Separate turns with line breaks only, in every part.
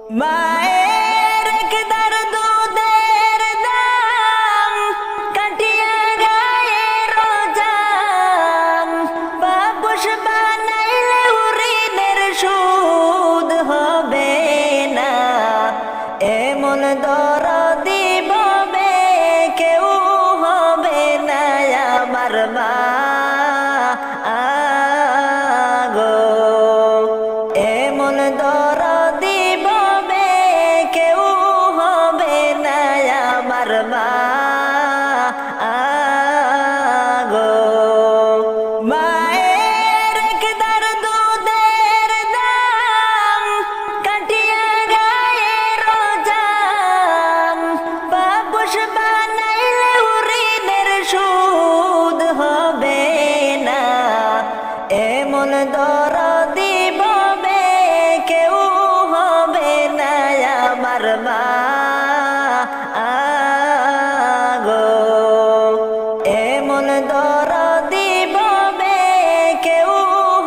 মায়ের একদার দুধের দাম কাটিয়া গায়ে রোজাম বাবুস বানাইলে ঋণের সুদ হবে না এমন দরদি ববে কেউ হবে না আমার মা আগো এমন দরদি ববে কেউ হবে না আমার মা আগো মায়ের একদার দুধের দাম কাটিয়া গায়ে রোজাম বাবুস বানাইলে ঋণের সুদ হবে না এমন দরদি ববে কেউ হবে না আমার মা আগো এমন দরদি ববে কেউ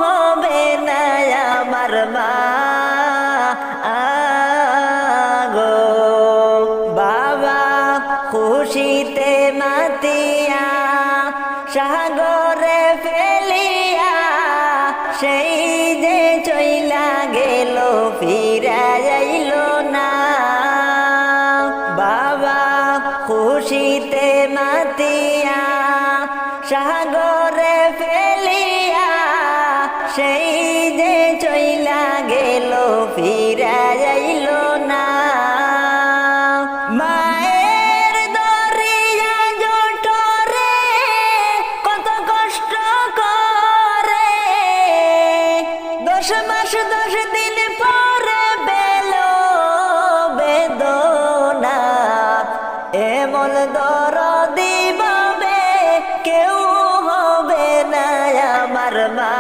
হবে না আমার মা আগো বাবা খুশিতে মাতিয়া সাগরে ফেলিয়া সেই যে চইলা গেল ফিরা যাইল না বাবা খুশিতে মাতিয়া সাগরে ফেলিয়া সেই যে চইলা গেল ফিরা যাইল না মায়ের দরিয়া জঠরে কত কষ্ট করে 10 মাস 10 দিন পরে বেল বেদনা এমন দরদি ববে কেউ হবে না আমার মা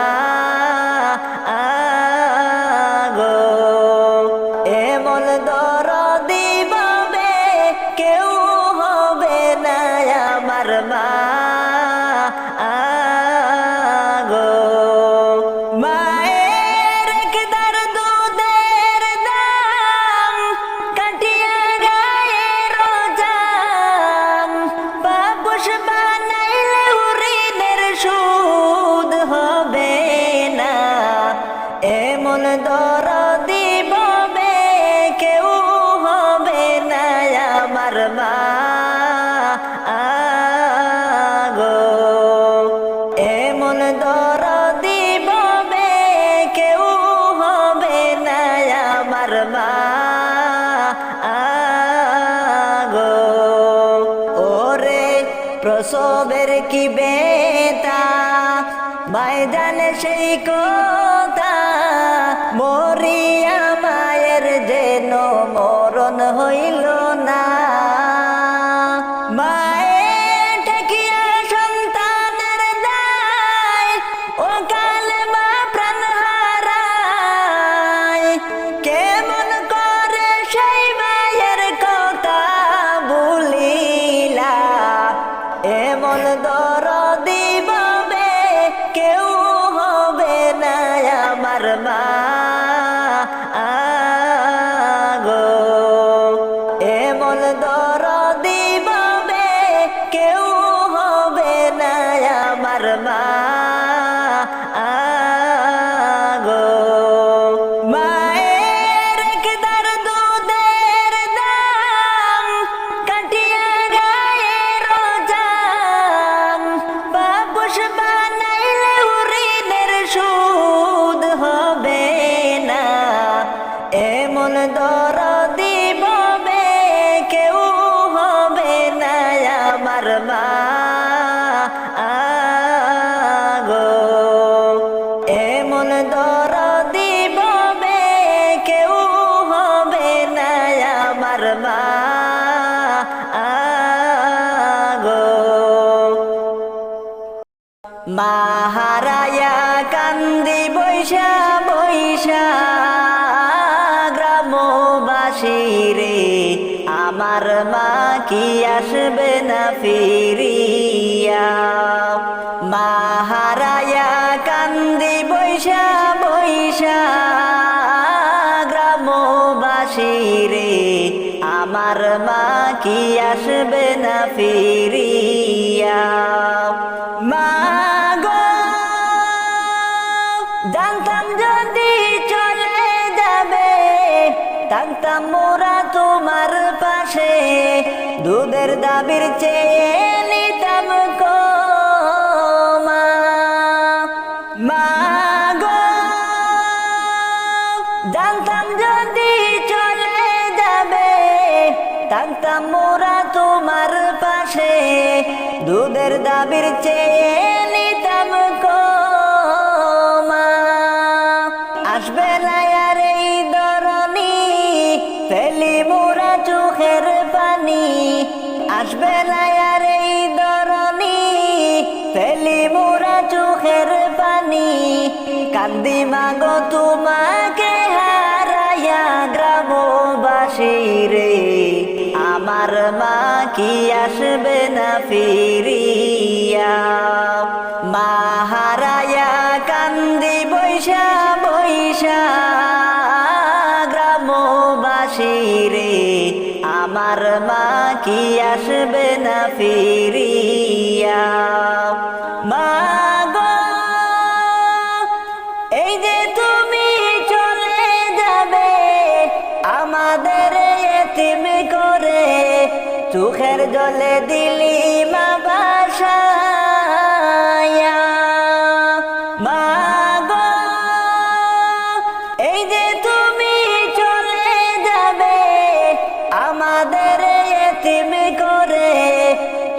আগো এমন দরদি ববে কেউ হবে না আমার মা আগো মায়ের একদার দুধের দাম কাটিয়া গায়ে রোজাম বাবুস বানাইলে ঋণের সুদ হবে না এমন দরদি ববে কেউ হবে না আমার মা আগো এমন দরদি ববে কেউ হবে না আমার মা আগো ওরে প্রসবের কি বেতা মায় জানে সেই কথা মরিয়া মায়ের যেন মরণ হইল না মায়ের ঠেকিয়া সন্তানের দায় ও কালে মা প্রাণ হারায় কেমন করে সেই মায়ের কথা ভুলিলা এমন দরদি ববে কেউ হবে না আমার মা আগো এমন দরদি ববে কেউ হবে না আমার মা আগো মায়ের একদার দুধের দাম কাটিয়া গায়ে রোজাম বাবুস বানাইলে ঋণের সুদ হবে না এমন দরদি ববে কেউ হবে না আমার মা আগো এমন দরদি ববে কেউ হবে না আমার মা আগো মা হারায়া কান্দি বৈশা বৈশা গ্রামবাসী রে আমার মা কি আসবে না ফিরিয়া মা হারায়া কান্দি বৈশা বৈশা গ্রামবাসী গ্রামবাসী রে আমার মা কি আসবে না ফিরিয়া মা গো জানতাম যদি চলে যাবে থাকতাম মোরা তোমার পাশে দুধের দাবির চেয়ে নিতাম মা মা গো জানতাম যদি চলে যাবে থাকতাম মোরা তোমার পাশে দুধের দাবির চেয়ে নিতাম মা আসবে না আর এই ধরনী ফেলি মোরা চোখের পানি আসবে না আর এই ধরনী ফেলি মোরা চোখের পানি কান্দি মাগো তোমাকে হারায়া গ্রামবাসী রে আমার মা কি আসবে না ফিরিয়া মা হারায়া কান্দি বৈশা বৈশা গ্রামবাসী রে আমার মা কি আসবে না ফিরিয়া মা গো এই যে তুমি চলে যাবে আমাদের এতিম করে চোখের জলে দিলি মা বাসায়া মা গো এই যে তুমি চলে যাবে আমাদের এতিম করে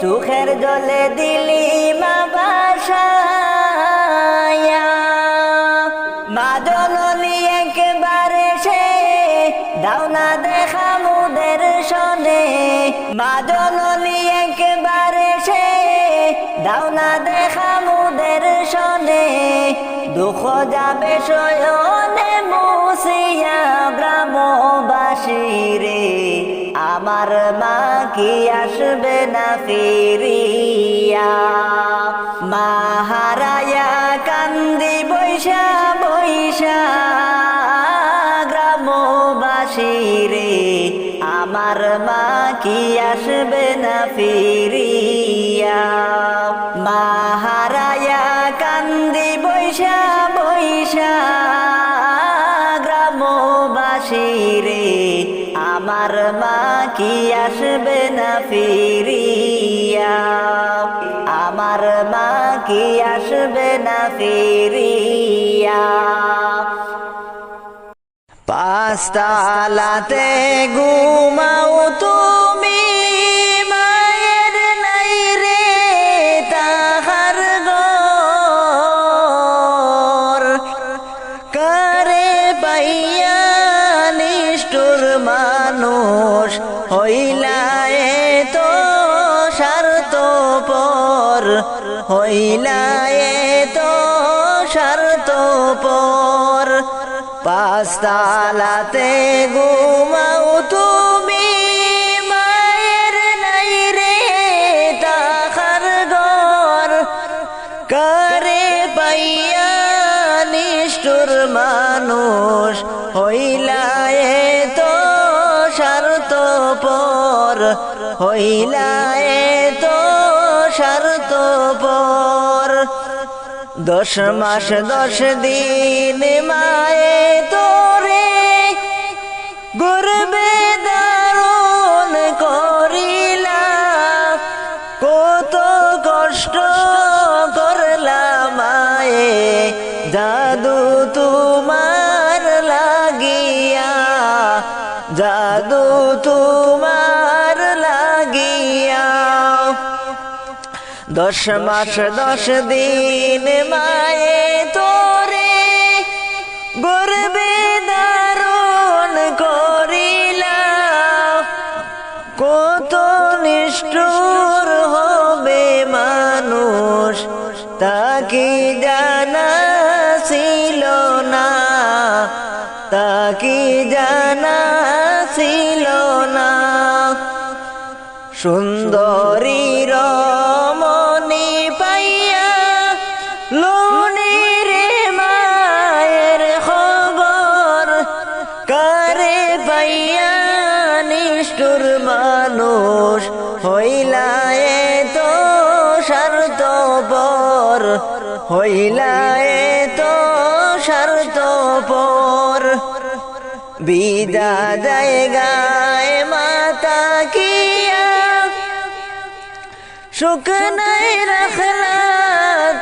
চোখের জলে দিলি মা বাসায়া মা জননী একবারে সে দাও না দেখা মুদের শোনে মা জননী একবারে সে দাও না দেখা মুদের শোনে দুঃখ যাবে শয়নে মুছিয়া গ্রামবাসী রে আমার মা কি আসবে না ফিরিয়া মা হারায়া কান্দি বৈশা বৈশা গ্রামবাসী রে আমার মা কি আসবে না ফিরিয়া মা হারায়া কান্দি বৈশা বৈশা গ্রামবাসী রে আমার মা কি আসবে না ফিরিয়া আমার মা কি আসবে না ফিরিয়া পাঁচতলাতে ঘুমাও তুমি মায়ের নাই রে তাহার ঘর কারে পাইয়া নিষ্ঠুর মানুষ হইলা তো স্বার্থপর হইলা তো স্বার্থপর পাঁচতলাতে ঘুমাও তুমি মায়ের নাই রে তাহার ঘর কারে পাইয়া নিষ্ঠুর মানুষ হইলা তো স্বার্থপর হইলা তো স্বার্থপর 10 মাস 10 দিন মায়ে তোরে গর্বে ধারণ করিলা কত কষ্ট করলা মায়ে জাদু তোমার লাগিয়া জাদু তোমার লাগিয়া 10 মাস 10 দিন মায়ে তোরে গর্বে ধারণ করিলা কত নিষ্ঠুর হবে মানুষ তা কি জানা ছিল না তা কি জানা ছিল না সুন্দরী রমণী পাইয়া লুনি রে মায়ের খবর কারে পাইয়া হইলা তো স্বার্থপর বিদা জায়গায় মাতা কিয়া সুখ নাই রাখলা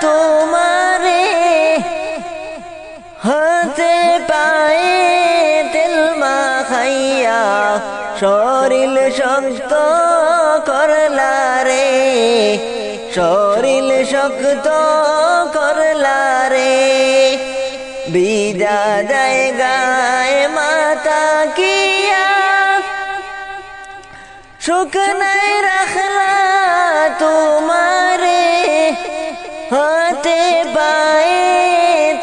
তোমারে হাতে পায়ে তেল মাখাইয়া শরীর শক্ত করলা রে শরীর শক্ত করলা রে বিদা জায়গায় মাতা কিয়া সুখ নাই রাখলা তোমারে হাতে পায়ে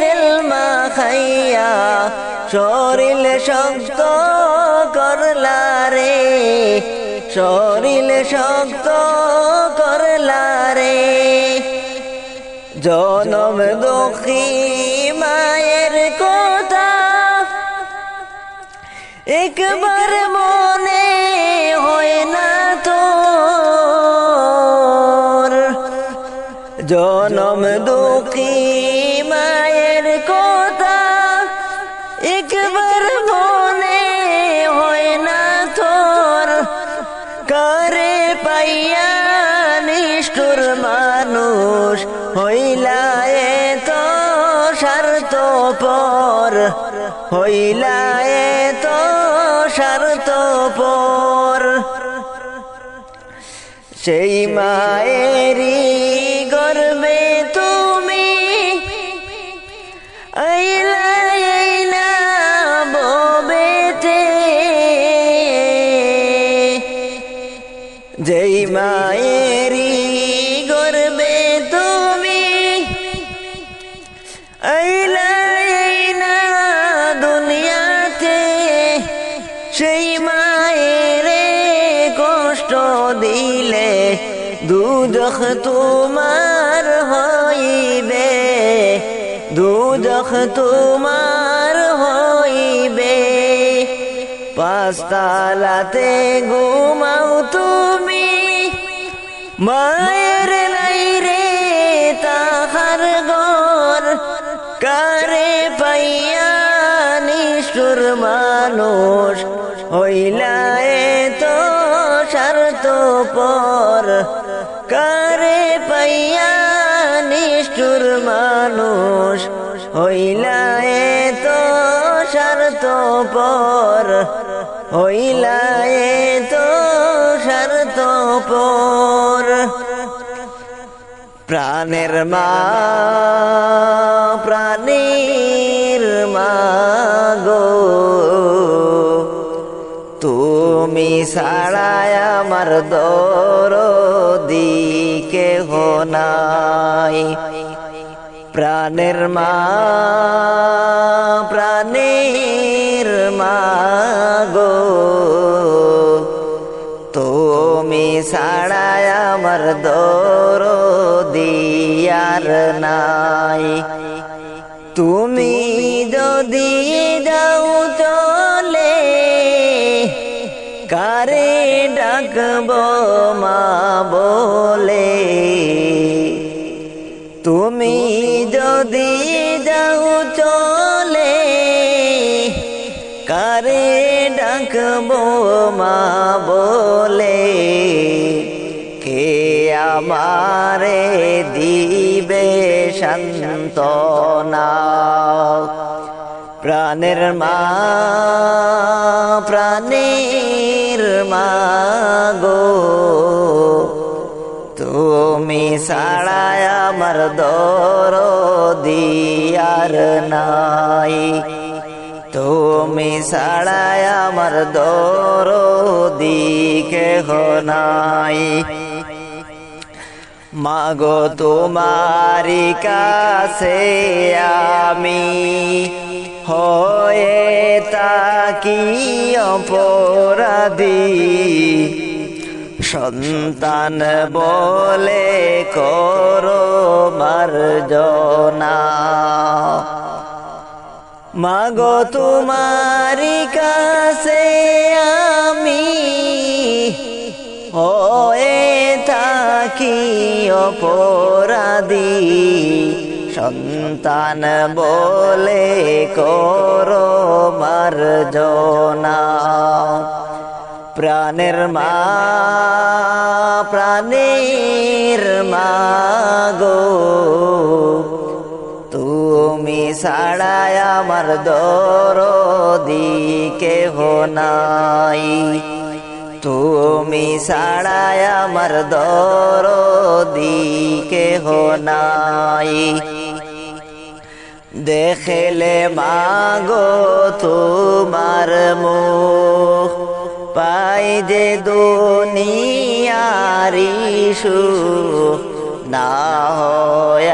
তেল মাখাইয়া শরীর শক্ত করলা রে শরীর শক্ত করলা রে জনম দুঃখী মায়ের কথা একবার মনে হয় না তোর জনম দুঃখী মায়ের কথা একবার মনে হয় না তোর কারে পাইয়া নিষ্ঠুর মানুষ হইলা তো স্বার্থপর হইলা তো স্বার্থপর সেই মায়েরই গর্বে তুমি আইলা ববেতে যেই মায়েরই গর্বে তুমি আইলা দুনিয়াতে সেই মায়েরে কষ্ট দিলে দুজখ তোমার হইবে দুজখ তোমার হইবে পাঁচতলাতে ঘুমাও তুমি মায়ের নাই রে তাহার ঘর কারে পাইয়া নিষ্ঠুর মানুষ হইলা তো স্বার্থপর কারে পাইয়া নিষ্ঠুর মানুষ হইলা তো স্বার্থপর হইলা তো স্বার্থপর প্রাণের মা প্রাণীর মা গো তুমি ছাড়ায় আমার দরদি কেহ নাই প্রাণের মা প্রাণীর মা গো তুমি ছাড়ায় আমার দরদি আর নাই তুমি যদি যাও চলে কারে ডাকব মা বলে তুমি যদি যাও চলে কারে ডাকব মা বলে কে আমারে দিবে সান্তনা প্রাণের মা প্রাণীর মা গো তুমি ছাড়ায় আমার দরদি আর নাই তুমি ছাড়ায় আমার দরদি কেহ নাই মাগো তোমারি কাছে আমি হয়ে তাকি অপরাধী সন্তান বলে করো মার্জনা মাগো তোমারি কাছে আমি হয়ে থাকি অপরাধী সন্তান বলে করো মার্জনা। প্রাণের মা প্রাণের মা গো, তুমি ছাড়াই আমার দরদি কেহ নাই। তুমি ছাড়াই আমার দরদি কেহ নাই। দেখলে মাগো তোমার মুখ, পাই যে দুনিয়ারি সুখ। না হয়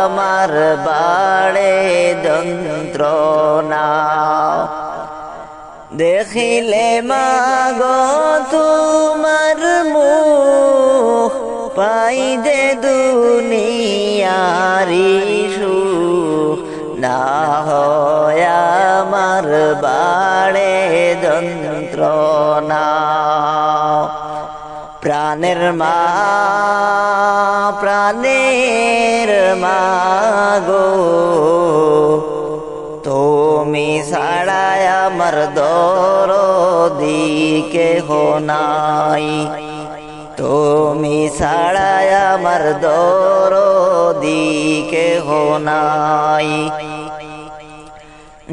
আমার বাড়ে যন্ত্রণা। দেখিলে মাগো তোমার মুখ, পাই যে দুনিয়ারি সুখ। না হয় আমার বাড়ে যন্ত্রণা। প্রাণের মা প্রাণের মা গো, তুমি ছাড়াই আমার দরদি কেহ নাই। তুমি ছাড়াই আমার দরদি কেহ নাই।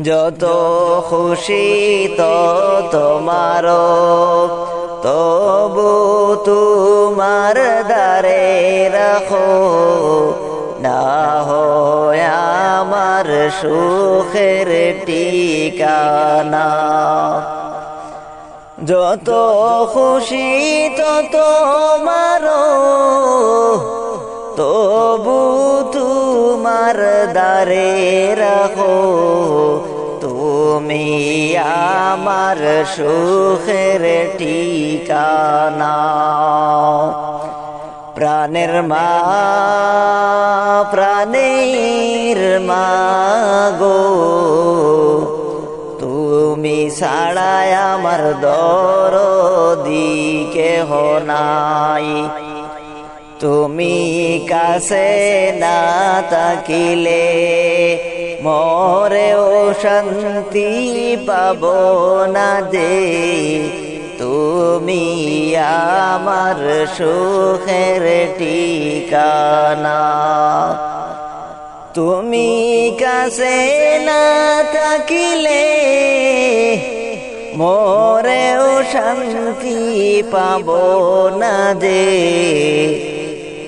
যত খুশি তত মারো, তবু তোমার দ্বারে রাখো। না হয় আমার সুখের ঠিকানা। যত খুশি তত মারো, তবু তোমার দ্বারে রাখো। তুমি আমার সুখের ঠিকানা। প্রাণের মা প্রাণের মা গো, তুমি ছাড়াই আমার দরদি কেহ নাই। তুমি কাছে না থাকিলে মরেও শান্তি পাব না যে। তুমি আমার সুখের ঠিকানা। তুমি কাছে না থাকিলে মরেও শান্তি পাব না যে।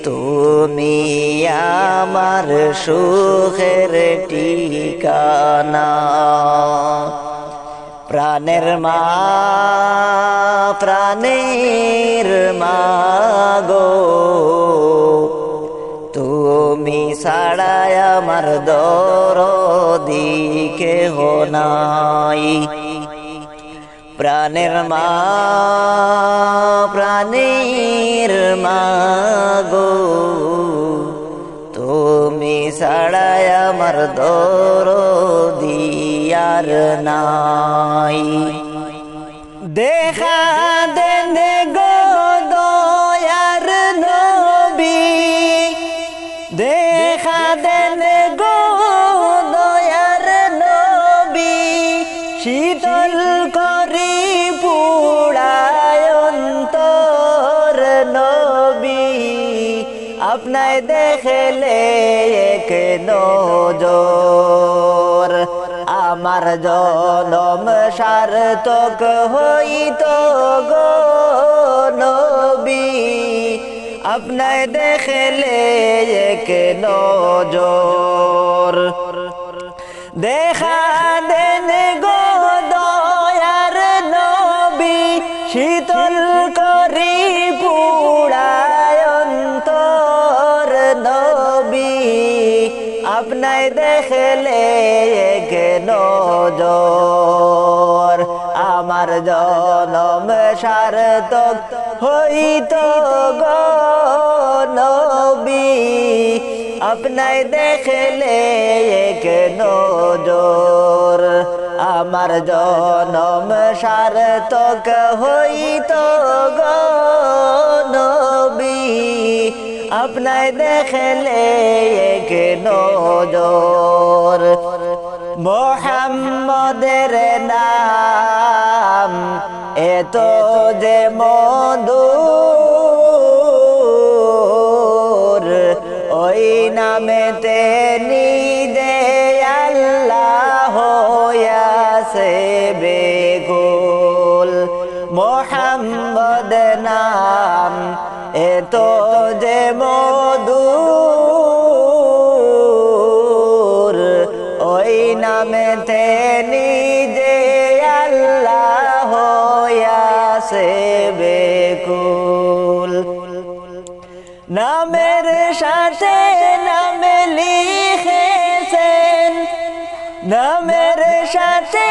তুমি আমার সুখের ঠিকানা। প্রাণের মা প্রাণের মা গো, তুমি ছাড়াই আমার দরদি কেহ নাই। প্রাণের মা প্রাণের মা গো, তুমি ছাড়াই আমার দরদি আর নাই। দেখা দেন গো দয়ার নবী, দেখা দেন গো দয়ার নবী। শীতল করি পুড়ায় অন্তর নবী। আপনায় দেখলে এক নজর, আমার জনম সার্থক হইত গো নবী। আপনায় দেখলে এক নজর। দেখা দেন গো দয়ার নবী, শীতল করি পুড়ায় অন্তর নবী। আপনায় দেখলে এক নজর, আমার জনম সার্থক হইত গো নবী। আপনায় দেখলে এক নজর, আমার জনম সার্থক হইত গো নবী। আপনায় দেখলে এক নজর মোহাম্মদের নাম এত যে মধুর ওই নামেতে নিজে আল্লাহ হইয়াছে বেকুল মোহাম্মদ নাম এত যে মধুর ওই নামেতে নিজে আল্লাহ হইয়াছে বেকুল নামের সাথে নাম লিখেছেন নামের সাথে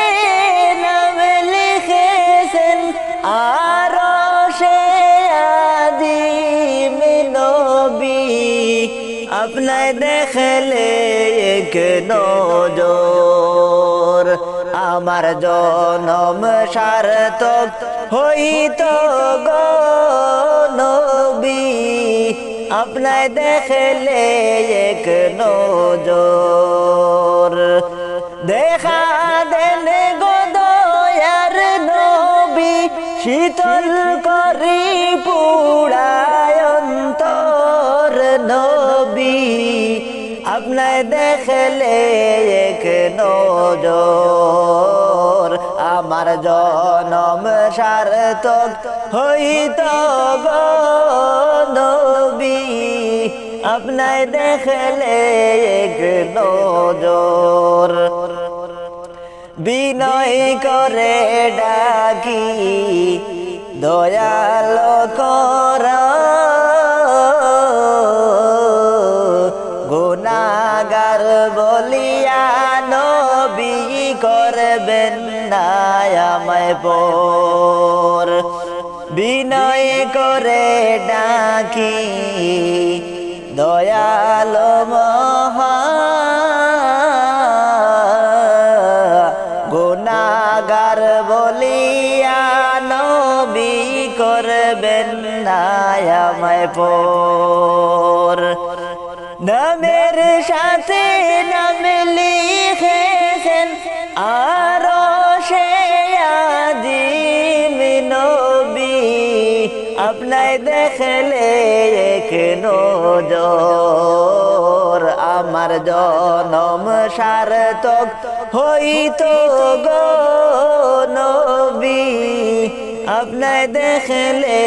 নাম লিখেছেন আর সে আদিম নবী আপনায় দেখলে এক নজর আমার জনম সার্থক হইত গো নবী আপনায় দেখলে এক নজর দেখা দেন গো দয়ার নবী শীতল করি পুরায় অন্তর নবী আপনায় দেখলে এক নজর আমার জনম সার্থক হইত গো নবী আপনায় দেখলে এক নজর বিনয় করে ডাকি দয়াল কর গুনাহগার বলিয়া নবী করবেন না আমায় পর বিনয় করে ডাকি দয়াল মহা গুনাহগার বলিয়া নবী করবেন না আমায় পর নামের সাথে নাম লিখেছেন আর সে আদিম নবী আপনায় দেখলে এক নজর আমার জনম সার্থক হইত গো নবী আপনায় দেখলে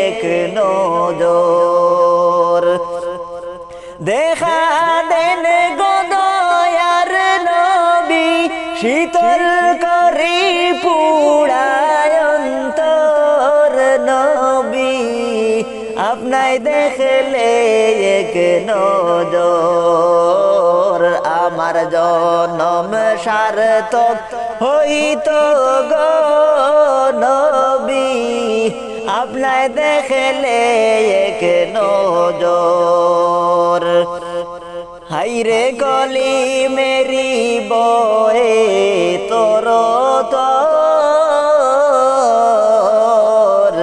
এক নজর দেখা দেন গো দয়ার নবী শীতল করি পুরায় অন্তর নবী আপনায় দেখলে এক নজর আমার জনম সার্থক হইত গো নবী আপনায় দেখলে এক নজর হাইরে গলি মেরি বয়ে তোর তোর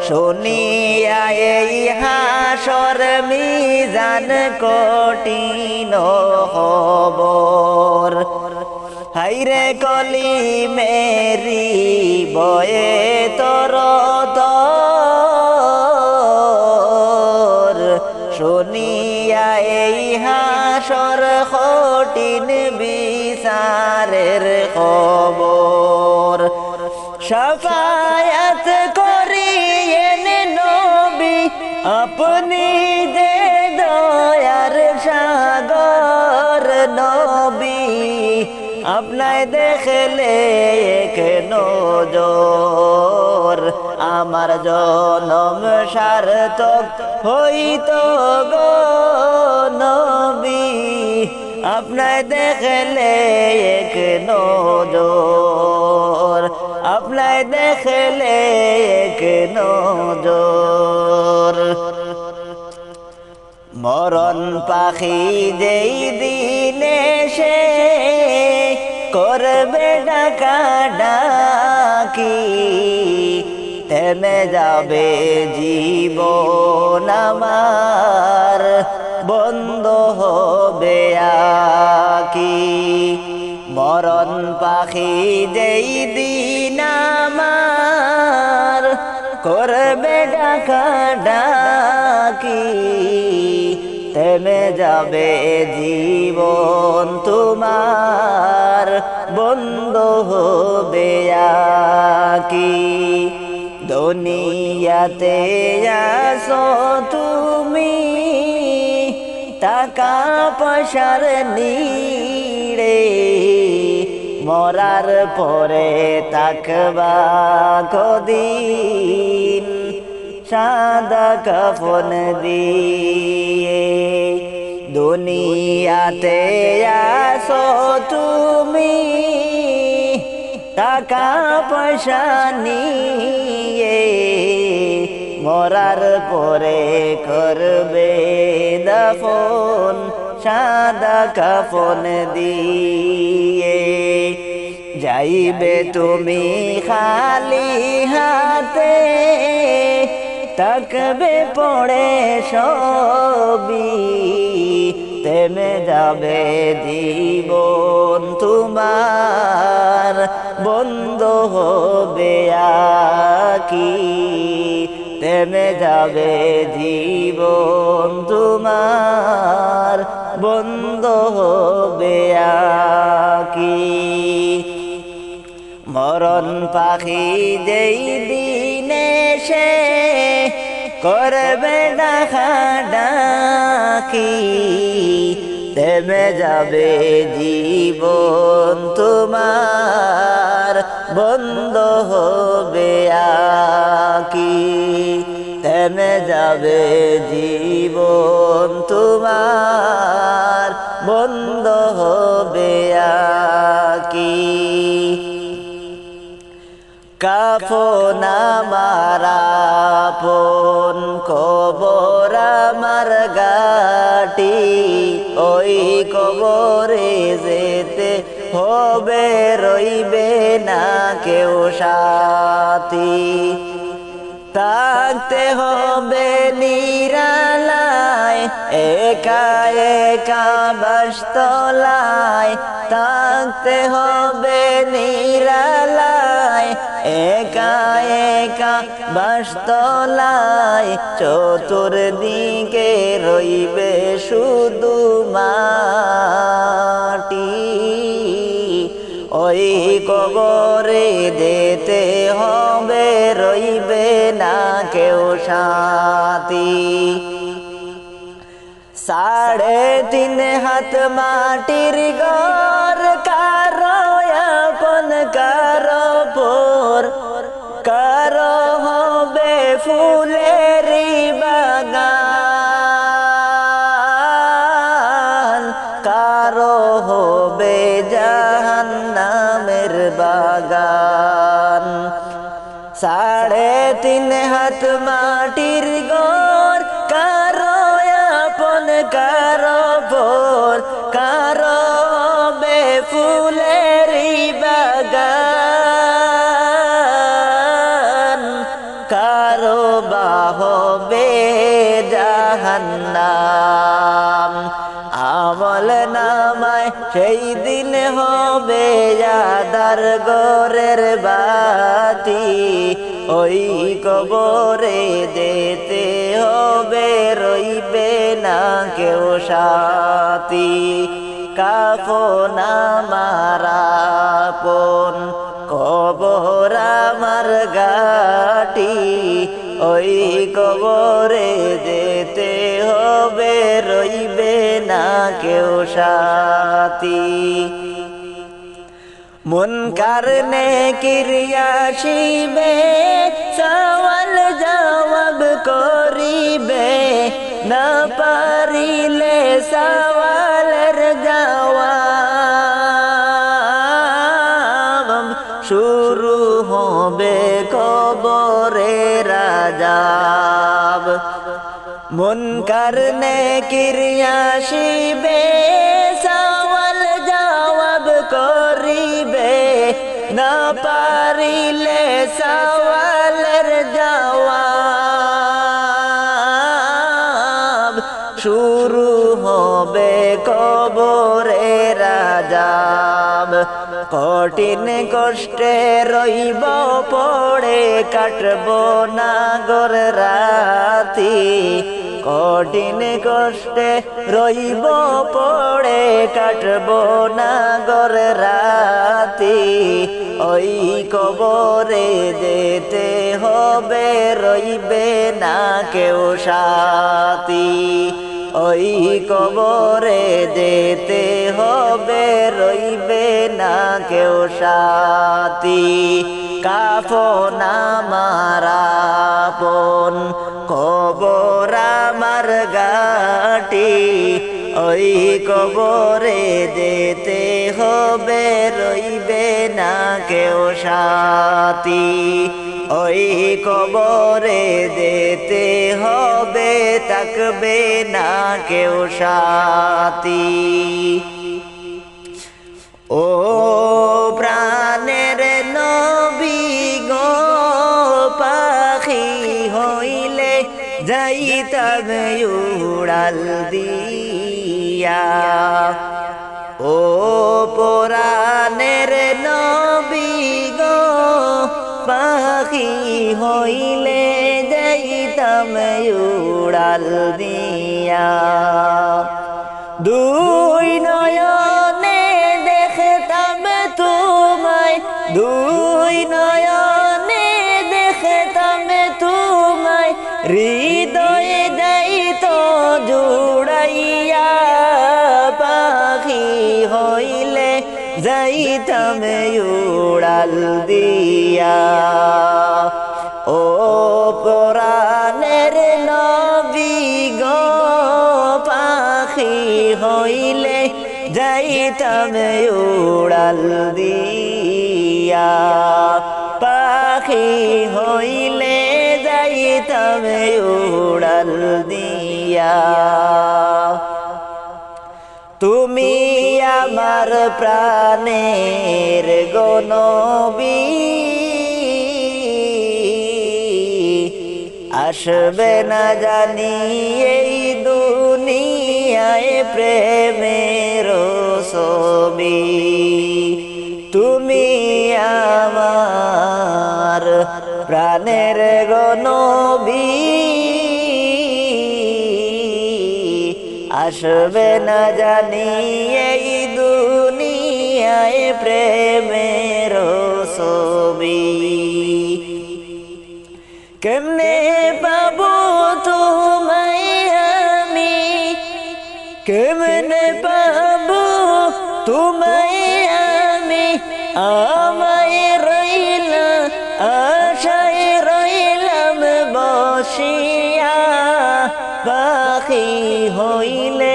শুনিয়া এই হাসর মিজান কঠিন খবর হাইরে গলি মেরি বয়ে তোর তোর শুনিয়া এই হাসর কঠিন বিচারের খবর শাফায়াত করিয়েন নবী আপনি যে দয়ার সাগর নবী আপনায় দেখলে এক নজর আমার জনম সার্থক হইত গো নবী আপনায় দেখলে এক নজর আপনায় দেখলে এক নজর মরণ পাখি যেই দিনে সে করবে ডাকা ডাকি থেমে যাবে জীবন আমার, বন্ধ হবে আকি। মরণ পাখি যেই দিন আমার করবে ডাকা ডাকি, থেমে যাবে জীবন তোমার, বন্ধ হবে আকি। দুনিয়াতে আসো তুমি টাকা পয়সার নিড়ে, মরার পরে তাকবা কদিন সাদা কাফন দিয়ে। দুনিয়াতে আসো তুমি টাকা পয়সা নিয়ে, মরার পরে করবে দাফন সাদা কাফন দিয়ে। যাইবে তুমি খালি হাতে, তাকবে পড়ে সবই, থেমে যাবে জীবন তোমার, বন্ধ হবে আকি। থেমে যাবে জীবন তোমার, বন্ধ হবে আকি। মরণ পাখি যেই দিনে সে করবে ডাকা ডাকি, থেমে যাবে জীবন তোমার, বন্ধ হবে আকি। থেমে যাবে জীবন তোমার, বন্ধ হবে আকি। কাফন আমার আপন, কবর আমার গাটি, ওই কবরে যেতে হবে, রইবে না কেউ সাথী। থাকতে হবে নিরালায়, একা একা বাসতলায়, থাকতে হবে নিরালায়, একা একা বাসতলায়। চতুর্দিকে রইবে শুধু মাটি, ওই কবরে যেতে হবে, রইবে না কেউ সাথী। 3.5 হাত মাটির ঘর, কারো আপন কারো পর, কারো হবে ফুলেরি বাগান, কারো হবে জাহান্নামের বাগান। 3.5 হাত মাটির ঘর, কারো আপন কারো পর, কারো হবে ফুলেরি বাগান, কারো বা হবে জাহান্নাম। আমল নামায় সেই দিন হবে আধার ঘরের বাতি, ওই কবরে যেতে হবে, রইবে না কেউ সাথী। কাফন আমার আপন, কবর আমার গাটি, ওই কবরে যেতে হবে, রইবে না কেউ সাথী। মুনকার নেকির আসিবে, সওয়াল জবাব করিবে, না পারিলে সওয়ালের জবাব, শুরু হবে কবরের আযাব। মুনকার নেকির আসিবে, সওয়াল জবাব করিবে, না পারিলে সওয়ালের শুরু হবে কবরের আযাব কঠিন কষ্টে রইব পড়ে কাটব নাগর রাতি কঠিন কষ্টে রইব পড়ে কাটব নাগর রাতি ওই কবরে যেতে হবে রইবে না কেউ সাথী ওই কবরে যেতে হবে রইবে না কেউ সাথী কাফন আমার আপন কবর আমার ঘাটি ওই কবরে যেতে হবে রইবে না কেউ সাথী ওই কবরে যেতে হবে থাকবে না কেউ সাথী ও প্রাণের নবী গো পাখি হইলে যাইতাম উড়াল দিয়া ও পুরাণের নবী গো পাখি হইলে যাইতাম উড়াল দিয়া দুই নয়নে দেখতাম তোমায় দুই নয়নে দেখতাম তোমায় হৃদয়ে যাইত জুড়াইয়া পাখি হইলে যাইতাম উড়াল দিয়া ও পুরাণের নবী গো পাখি হইলে যাইতাম উড়াল দিয়া পাখি হইলে যাইতাম উড়াল দিয়া তুমি আমার প্রাণের গো নবী আসবে না জানি এই দুনিয়ায় প্রেমের ছবি তুমি আমার প্রাণের গো নবী আসবে না জানি এই দুনিয়ায় প্রেমের ছবি কেমনে পাবো তোমায় আমি কেমনে পাবো তোমায় আমি আমায় রইলাম আশায় রইলাম বসিয়া পাখি হইলে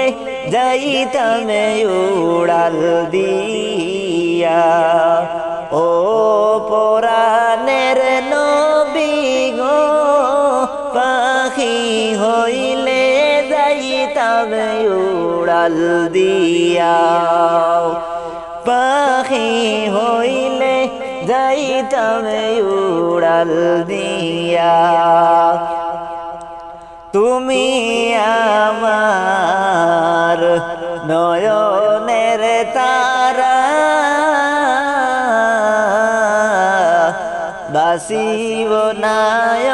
যাইতাম উড়াল দিয়া ও পুরাণের নবী গো পাখি হইলে যাইতাম উড়াল দিয়া পাখি হইলে যাইতাম উড়াল দিয়া তুমি আমার নয়নের তারা বাসিব নায়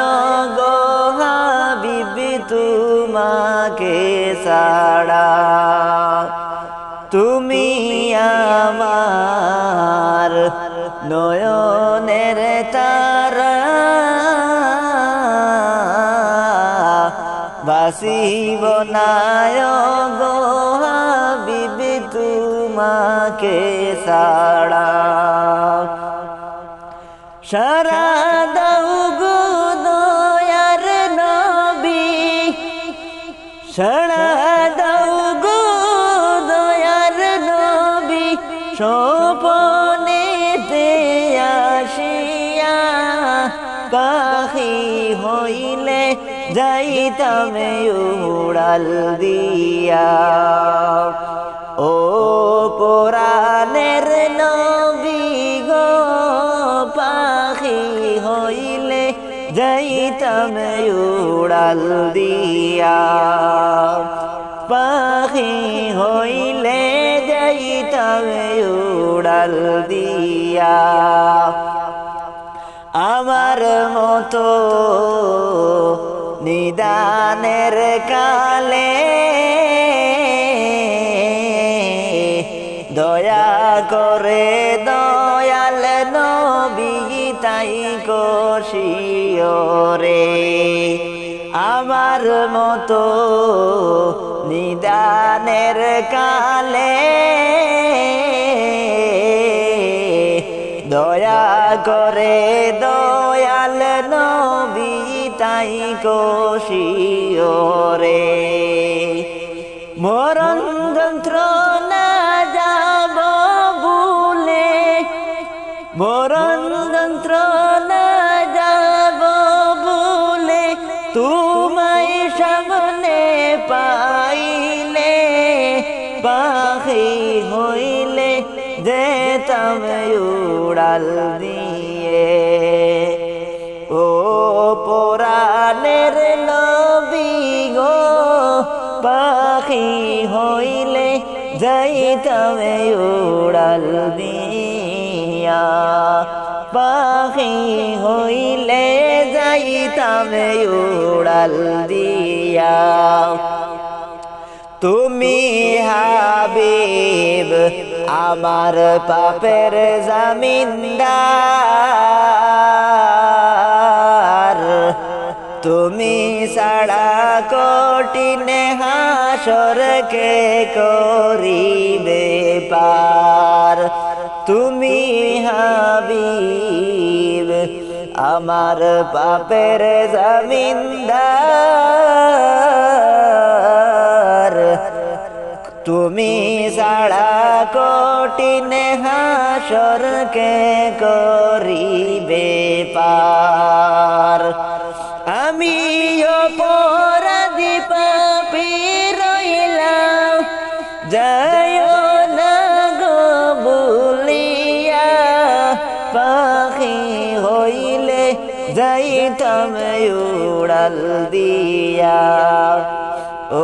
গো হাবিবি তোমাকে ছাড়া তুমি আমার নয়নের তারা বাসিব নায় গো হাবিবি তোমাকে ছাড়া সারা দাও গো দয়ার নবী সারা দাও গো দয়ার নবী স্বপনেতে আসিয়া পাখি হইলে যাইতাম উড়াল দিয়া ও পুরাণের নবী গো পাখি হইলে যাইতাম উড়াল দিয়া পাখি হইলে যাইতাম উড়াল দিয়া আমার মতো নিদানের কালে দয়া করে দয়াল নবী তাই কষিও রে আমার মতো নিদানের কালে দয়া করে দয়াল নবী তাই কষিও রে মরণ যন্ত্রণা যাব ভুলে মরণ যন্ত্রণা যাব ভুলে তোমায় সামনে পাইলে পাখি হইলে যেতাম উড়াল দিয়ে ও পরাণের নবী গো পাখি হইলে যাইতাম উড়াল দিয়া পাখি হইলে যাইতাম উড়াল দিয়া তুমি হাবিব আমার পাপের জামিনদার তুমি ছাড়া কঠিন হাসর কে করিবে পার তুমি হাবিব আমার পাপের জামিনদার তুমি ছাড়া কঠিন হাসর কে করিবে পার আমি অপরাধী পাপী রইলাম যায় না গো ভুলিয়া পাখি হইলে যাইতাম উড়াল দিয়া ও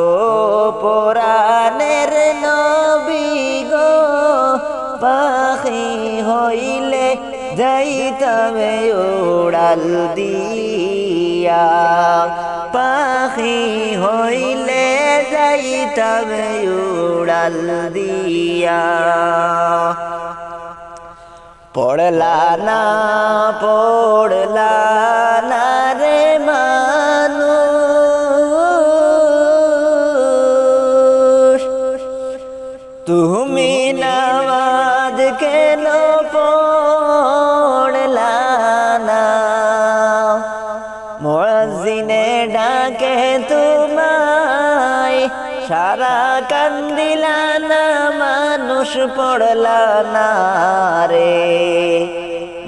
পরাণের নবী গো পাখি হইলে যাইতাম উড়াল দিয়া পাখি হইলে যাইতাম উড়াল দিয়া পড়লা না রে মানুষ তুমি নামাজ কেন পড়লা না মুয়াজ্জিনে ডাকে তোমায় সারা কান্দিলা না মানুষ পড়লা না রে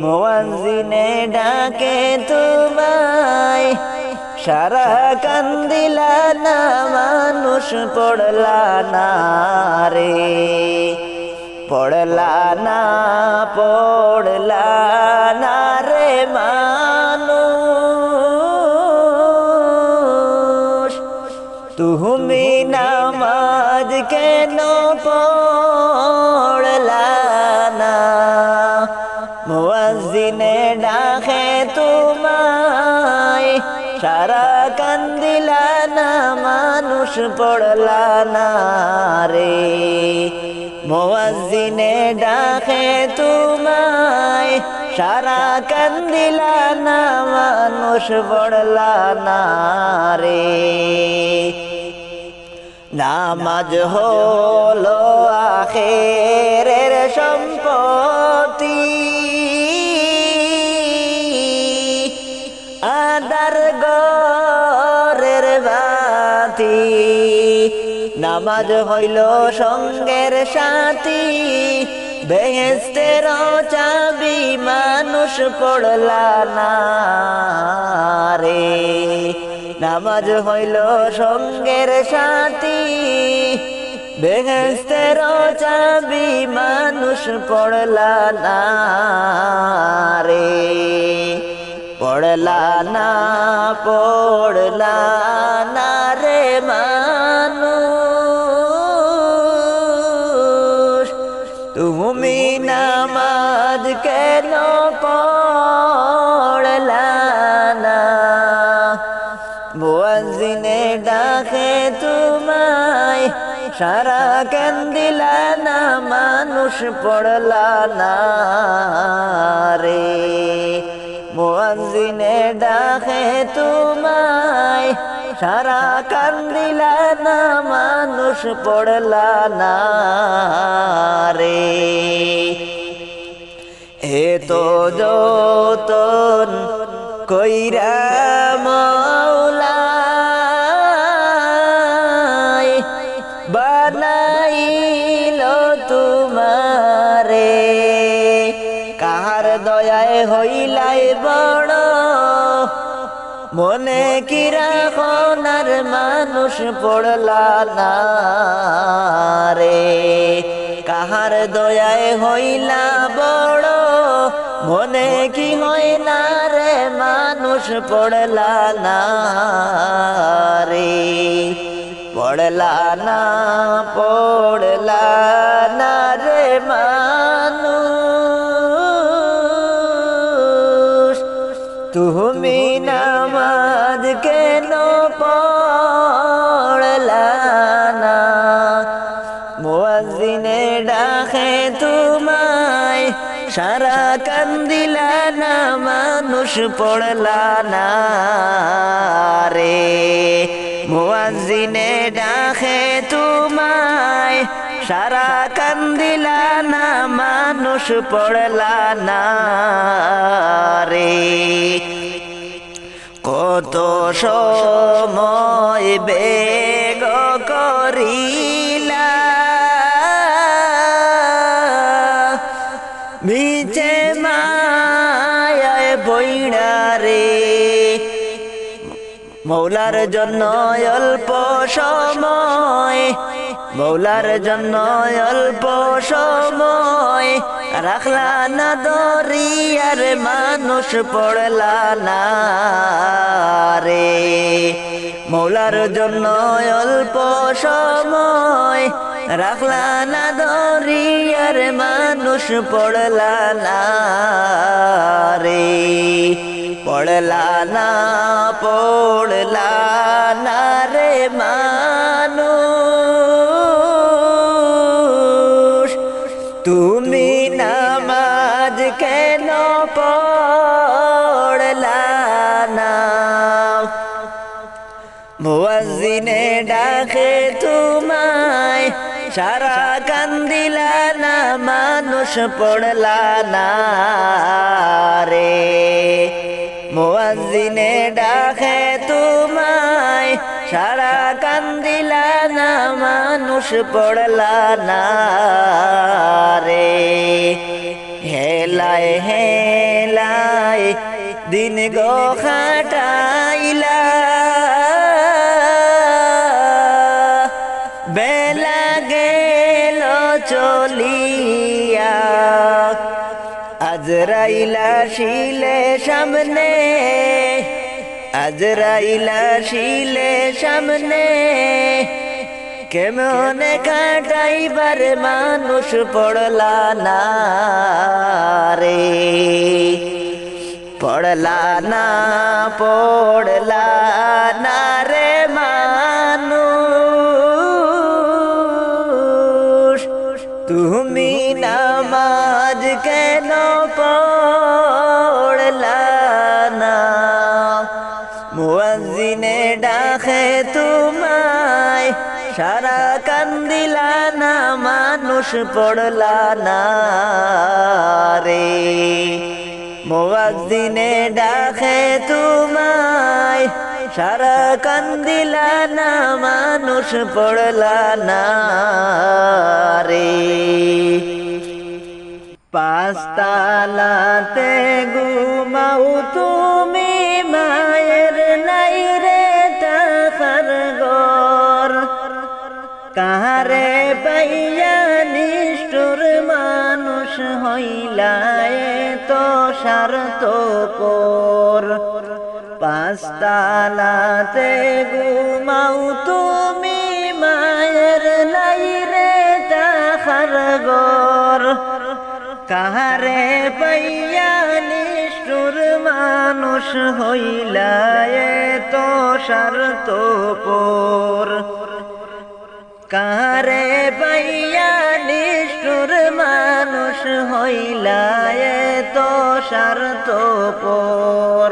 মুয়াজ্জিনে ডাকে তোমায় সারা কান্দিলা না মানুষ পড়লা না রে পড়লা না রে মানুষ তুমি নামাজ কেন পড়লা না মুয়াজ্জিনে ডাকে তোমায় সারা কান্দিলা না মানুষ পড়লা না রে মুয়াজ্জিনে ডাকে তোমায় সারা কান্দিলা না মানুষ পড়লা না রে নামাজ হলো আখেরের সম্পত্তি আদার গরের বাতি নামাজ হইল সঙ্গের সাথী বেহেশতের চাবি মানুষ পড়লা না রে নামাজ হইল সঙ্গের সাথী বেহেশতের চাবি মানুষ পড়লা না রে পড়লা না রে মানুষ মুয়াজ্জিনে ডাকে তোমায় সারা কেন দিলা না মানুষ পড়লা না রে মুয়াজ্জিনে ডাকে তোমায় সারা কান দিলা না মানুষ পড়লা না রে এ তো যতন কইরা মওলায় বানাইলো তোমারে কাহার দয়ায় হইলাই বড় মনে কি রাখনার মানুষ পড়লা না রে কাহার দয়ায় হইলা বড় মনে কি হয় না রে মানুষ পড়লা না রে পড়লা না রে মানুষ তুমি নামাজ কেন পড়লা না মুয়াজ্জিনে ডাকে তোমায় সারা কান দিলা না মানুষ পড়লা না রে মুয়াজ্জিনে ডাকে তোমায় সারা কান দিলা না মানুষ পড়লা না রে কত সময় বেগ করিলা মিছে মায়ায় বইড়া রে মৌলার জন্য অল্প সময় মৌলার জন্য অল্প সময় রাখলা না দরিয়ার মানুষ পড়লা না রে মৌলার জন্য অল্প সময় রাখলা না দরিয়ার মানুষ পড়লা না রে পড়লা না রে মানুষ তুমি নামাজ কেন পড়লা না মুয়াজ্জিনে ডাকে তোমায় সারা কান দিলা না মানুষ পড়লা না রে মুয়াজ্জিনে ডাকে তোমায় সারা কান দিলা না মানুষ পড়লা না রে হেলায় হেলায় দিন গো খাটাইলা বেলা গেল চলিয়া আজরাইলা শিলে সামনে আজরাইলা শিলে সামনে কেমনে কাটাইবার মানুষ পড়লা না রে পড়লা না রে মানুষ তুমি নামাজ কেন পড়লা না মুয়াজ্জিনে ডাকে তোমায় সারা কান দিলা না মানুষ পড়লা না রে মুয়াজ্জিনে ডাকে তোমায় সারা কান দিলা না মানুষ পড়লা না রে পাঁচতালাতে ঘুমাও তুমি মায়ের নাই রে টাকার ঘর কাহারে পাইয়া নিষ্ঠুর মানুষ হইলা তো স্বার্থপর পাঁচতালাতে ঘুমাও তুমি মায়ের নাই রে টাকার ঘর কাহারে পাইয়া নিষ্ঠুর মানুষ হইলা তো স্বার্থপর কাহারে পাইয়া নিষ্ঠুর মানুষ হইলা এত স্বার্থপর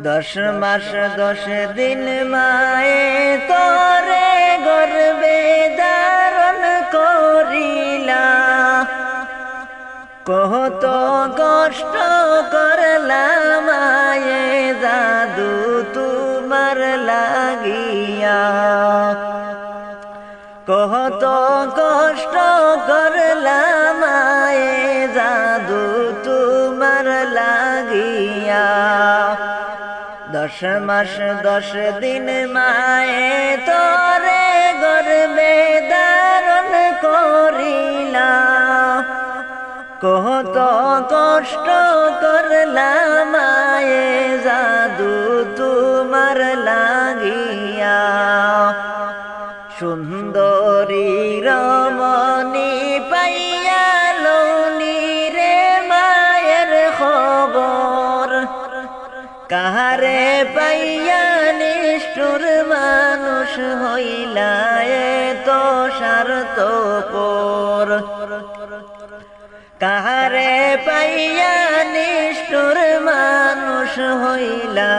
10 মাস 10 দিন মায়ে তোরে গর্ভে ধারণ করিলা কত কষ্ট করলা মায়ে জাদু তোমার লাগিয়া কত কষ্ট করলা মায়ে জাদু তোমার লাগিয়া 10 মাস 10 দিন মায়ে তোরে গর্ভে ধারণ করিলা কত কষ্ট করলা মায়ে জাদু তোমার লাগিয়া সুন্দরী রমণী পাইয়া লৌনি রে মায়ের খবর কাহারে পাইয়া নিষ্ঠুর মানুষ হইলা এত স্বার্থপর কাহারে পাইয়া নিষ্ঠুর মানুষ হইলা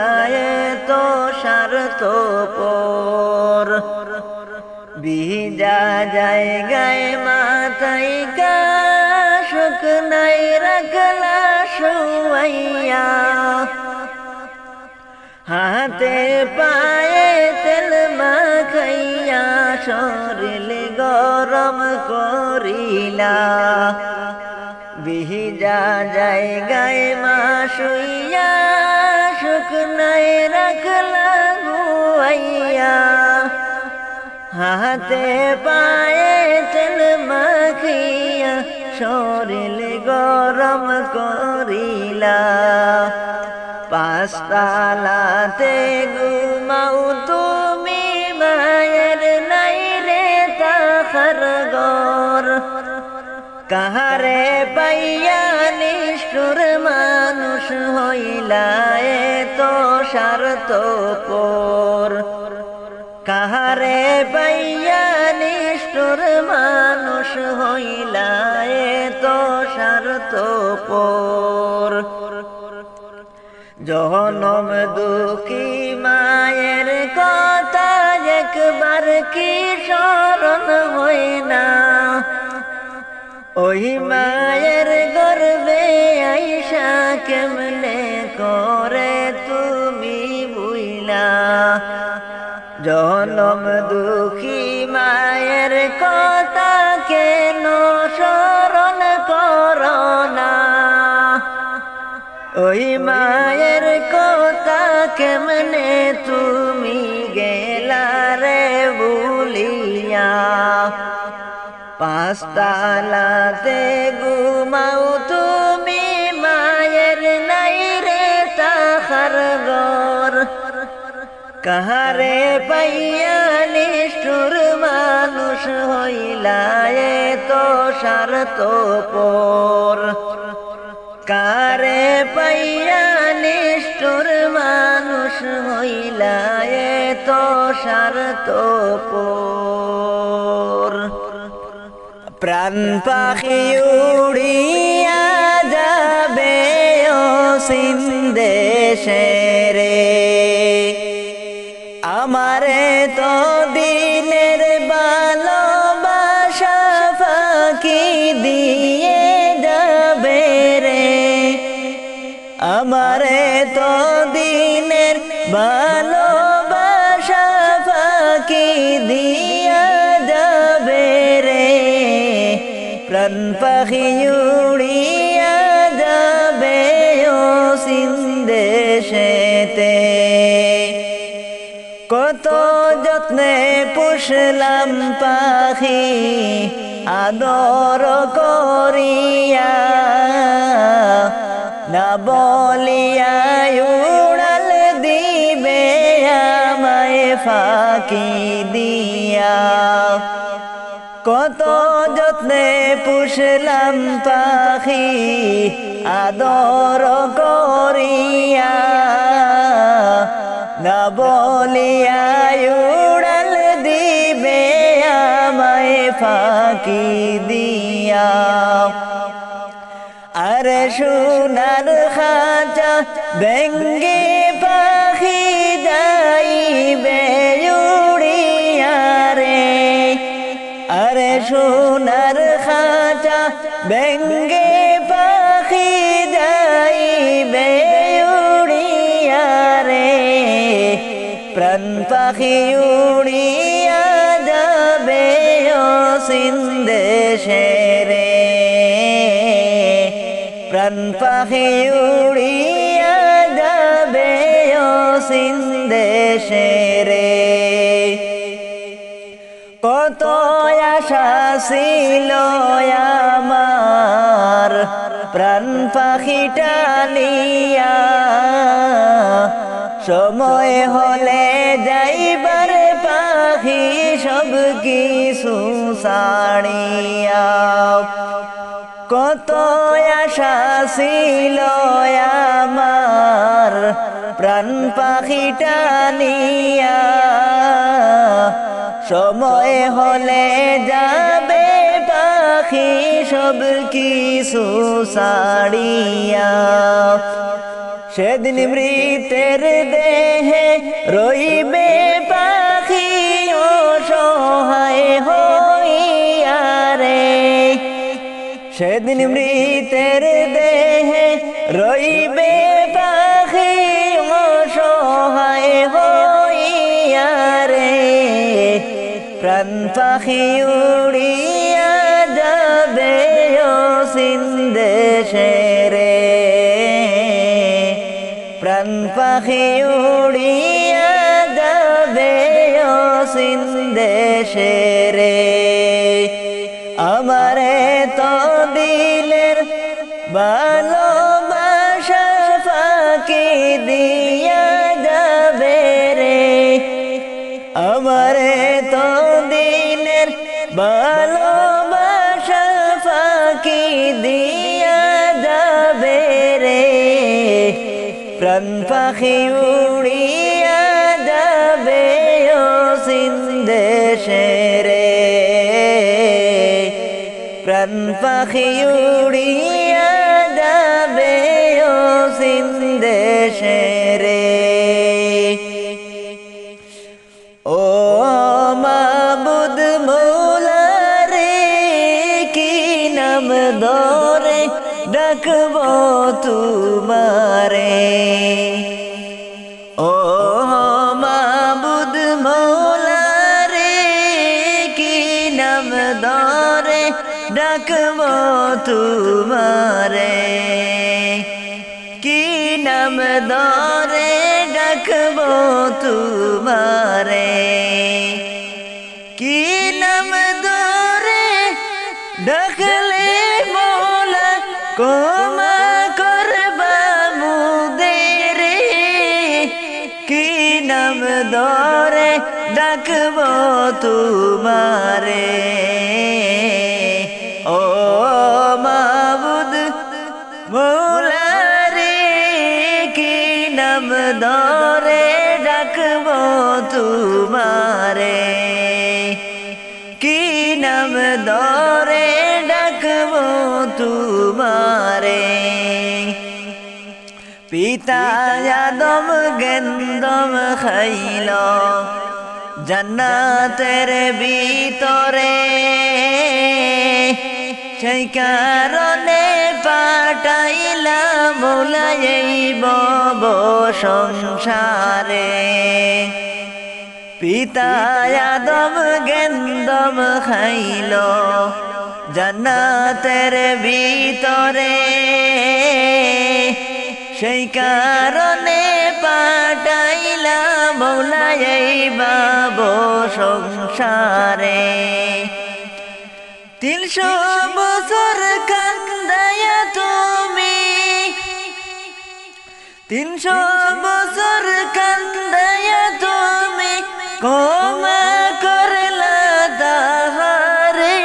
এত স্বার্থপর ভিজা জায়গায় মাথায় কাশুক নাই রাখলা শুয়াইয়া হাতে পায়ে তেল মাখাইয়া শরীর গরম করিলা ভিজা জায়গায় মা শুইয়া শুকনায় রাখলা গুয়াইয়া হাতে পায়ে তেল মাখিয়া শরীর গরম করিলা 5 তালাতে ঘুমাও তুমি মায়ের নাই রে তাহার ঘর কাহারে পাইয়া নিষ্ঠুর মানুষ হইলা এত স্বার্থপর কাহারে পাইয়া নিষ্ঠুর মানুষ হইলা এত স্বার্থপর জনম দুঃখী মায়ের কথা একবার কি স্মরণ হয় না ওই মায়ের গর্ভে আইসা কেমনে করে তুমি বুইলা জনম দুঃখী মায়ের কথা কেন স্মরণ করো না ওই মায়ের কথা কেমনে তুমি গেলা রে ভুলিয়া 5 তালাতে ঘুমাও তুমি মায়ের নাই রে তাহার ঘর কাহারে পাইয়া নিষ্ঠুর মানুষ হইলা এত স্বার্থপর কারে পাইয়া নিষ্ঠুর মানুষ হইলা এত স্বার্থপর প্রাণ পাখি উড়িয়া যাবে অসীম দেশে রে আমারে তো দিনের ভালোবাসা ফাঁকি দিয়ে যাবে রে আমারে তো দিনের ভালোবাসা ফাঁকি দিয়া যাবে রে প্রাণ পাখি উড়িয়া যাবে অসীম দেশেতে কত যত্নে পুষলাম পাখি আদর করিয়া না বলিয়া উড়াল দিবে আমায় ফাঁকি দিয়া কত যত্নে পুষলাম পাখি আদর করিয়া না বলিয়া উড়াল দিবে আমায় ফাঁকি দিয়া। আর সোনার খাঁচা ভেঙ্গে পাখি যাইবে উড়িয়া রে। আর সোনার খাঁচা ভেঙ্গে পাখি যাইবে উড়িয়া রে। প্রাণ পাখি উড়িয়া যাবে অসীম দেশে রে। প্রাণ পাখি উড়িয়া যাবে অসীম দেশে রে। কত আশা ছিল আমার প্রাণ পাখিটা নিয়া। সময় হলে যাইবার পাখি সব কিছু ছাড়িয়া। কত আশা ছিল আমার প্রাণ পাখিটা নিয়া। সময় হলে যাবে পাখি সব কিছু ছাড়িয়া। সেদিন মৃতের দেহে রইবে পাখি অসহায় হইয়া রে। সেদিন মৃতের দেহে রইবে পাখি অসহায় হইয়া রে। প্রাণ পাখি উড়িয়া যাবে অসীম দেশে রে। প্রাণ পাখি উড়িয়া যাবে অসীম দেশে রে। আমারে তো দিলের ভালোবাসা ফাঁকি দিয়া যাবে রে। আমারে তো দিলের ভালোবাসা ফাঁকি দিয়া যাবে রে। প্রাণ পাখি উড়িয়া যাবে অসীম দেশে রে। প্রাণ পাখি উড়িয়া যাবে অসীম দেশে রে। ও মাবুদ মৌলা রে কি নাম ধরে ডাকব তোমারে। ও মাবুদ মৌলা রে কি নাম ধরে ডাকব তোমারে। কি নাম ধরে ডাকব তোমারে। কি নাম ধরে ডাকলে মৌলা ক্ষমা করবা মুদের। কি নাম ধরে ডাকব তোমারে। ও মাবুদ মৌলা রে কি নাম ধরে ডাকব তোমারে। কি নাম ধরে ডাকব তোমারে। পিতা আদম গেন্দম খাইল জান্নাতের ভিতরে। সেই কারণে পাঠাইলা মৌলা এই ভব সংসারে। পিতা আদম গেন্দম খাইল জান্নাতের ভিতরে। সেই কারণে পাঠাইলা মৌলা এই ভব সংসারে। 300 বছর কান্দায়া তুমি। 300 বছর কান্দায়া তুমি ক্ষমা করলা তাহারে।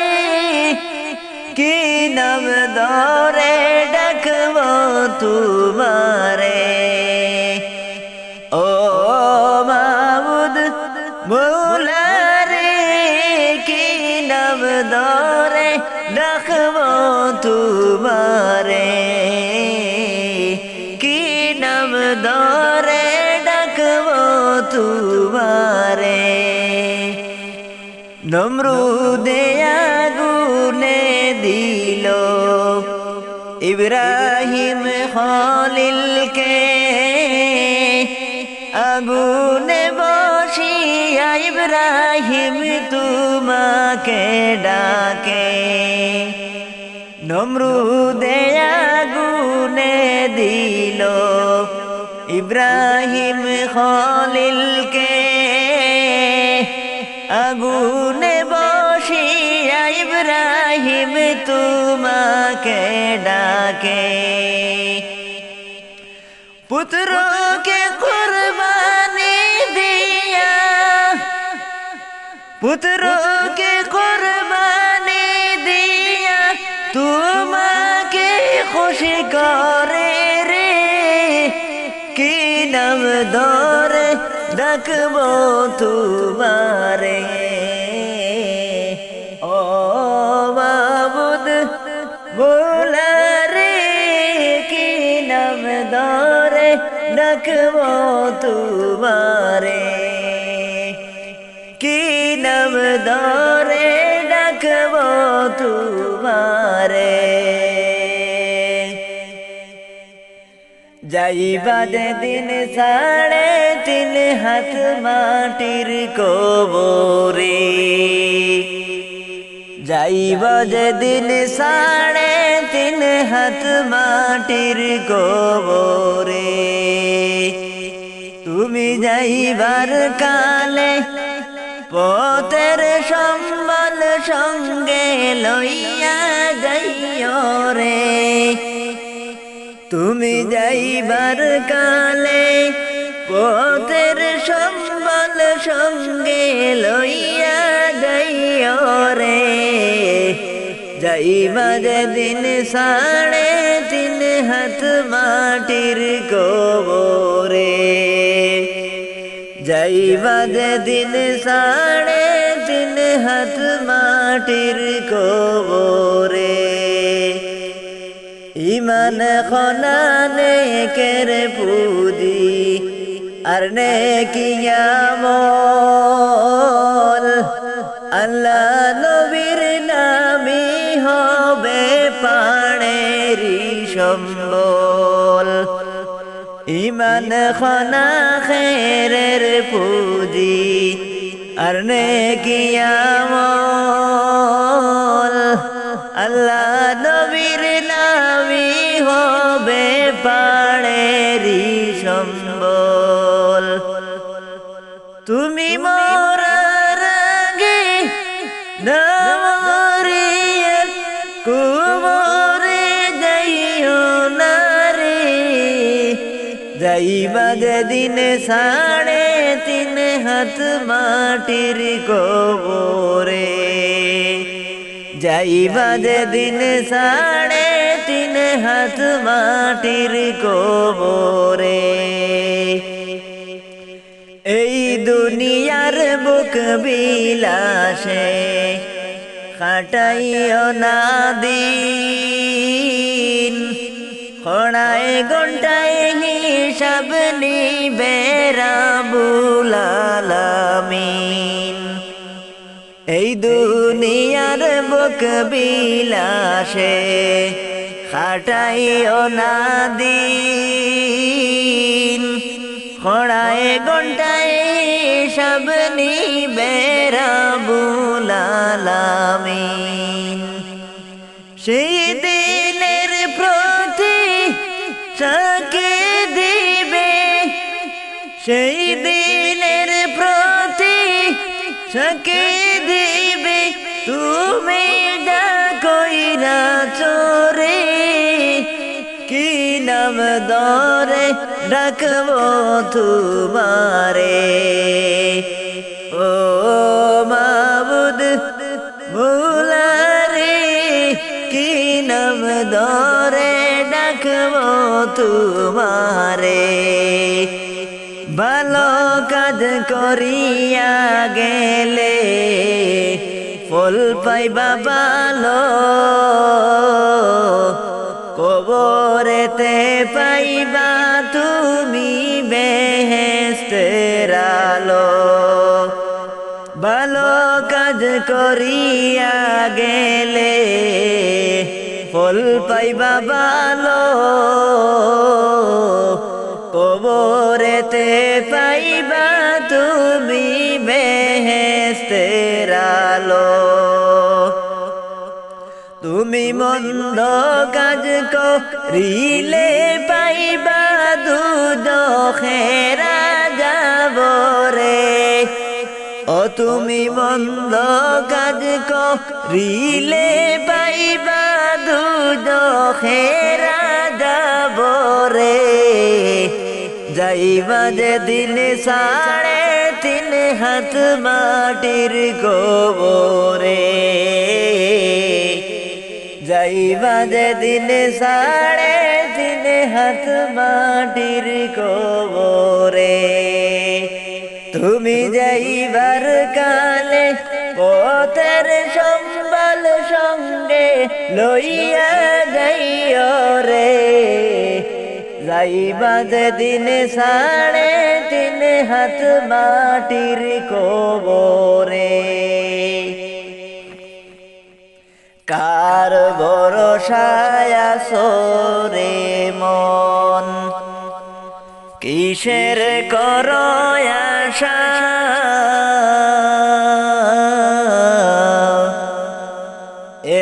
কি নাম ধরে ডাকব তোমারে। ও মৌলারে কি নাম ধরে ডাকবো তোমারে, কি নাম ধরে ডাকবো তোমারে। নমরুদে আগুনে দিল ইব্রাহিম খলিলকে, আগুনে বসিয়া ইব্রাহিম তোমাকে ডাকে। নমরুদে আগুনে দিল ইব্রাহিম খলিলকে, আগুনে বসিয়া ইব্রাহিম তোমাকে ডাকে। পুত্রকে কুরবানি দিয়া, পুত্রকে কুরবানি দিয়া তোমাকে খুশি করে রে, কি নাম ধরে ডাকবো তোমারে। ও মাবুদ মৌলারে কি নাম ধরে ডাকবো তোমারে, কি নাম ধরে ডাকবো তোমারে। যাইবা যেদিন 3.5 হাত মাটির কবরে, যাইবা যেদিন 3.5 হাত মাটির কবরে। তুমি যাইবার কালে পথের সম্বল সঙ্গে লইয়া যাইও রে, তুমি যাইবার কালে পথের সম্বল সঙ্গে লইয়া যাইও রে। যাইবা যেদিন 3.5 হাত মাটির কবরে, যাইবা যেদিন 3.5 হাত মাটির কবরে। ইমান খনানে কেরে পুদি আর নেকি আমল, আল্লাহ নবীর নামই হবে পাড়েরি সম্বল। ইমান খনা খেরের পুঁজি আর নেকি আমল, আল্লাহ নবীর নামই হবে পাড়েরি সম্বল। তুমি মরার আগে না মরিয়া কুবরে যাইও না রে, যাইবা যেদিন 3.5 হাত মাটির কবরে, যাইবা যেদিন 3.5 হাত মাটির কবরে। এই দুনিয়ার বুক বিলাসে কাটাইও না দিন, খড়ায় ঘন্টায় হিসাব নিবে রাব্বুল আলামিন। এই দুনিয়ার বুক বিলাসে কাটাইও না দিন, খড়ায় ঘন্টায় হিসাব নিবে রাব্বুল আলামিন। সেই দিনের প্রতি সাকে দিবে, সেই দিনের প্রতি সাকে দিবে তুমি যা কইরা চোরে, কি নাম ধরে ডাকবো তোমারে। ও মাবুদ মৌলারে কি নাম ধরে ডাকবো তোমারে। ভালো কাজ করিয়া গেলে ফল পাইবা ভালো, কবরেতে পাইবা তুমি বেহেশতের আলো। ভালো কাজ করিয়া গেলে ফল পাইবা ভালো, কবরেতে পাইবা তুমি বেহেশতের আলো। তুমি মন্দ কাজ করিলে পাইবা দুজখের আযাব রে। ও তুমি মন্দ কাজ করিলে পাইবা দুজখের আযাব রে। যাইবা যেদিন 3.5 হাত মাটির কবরে, যাইবা যেদিন 3.5 হাত মাটির কবরে। তুমি যাইবার কালে পথের সম্বল সঙ্গে লইয়া যাইও রে। যাইবা যেদিন 3.5 হাত মাটির কবরে। কার ভরসায় আছো রে মন, কিসের করো আশা?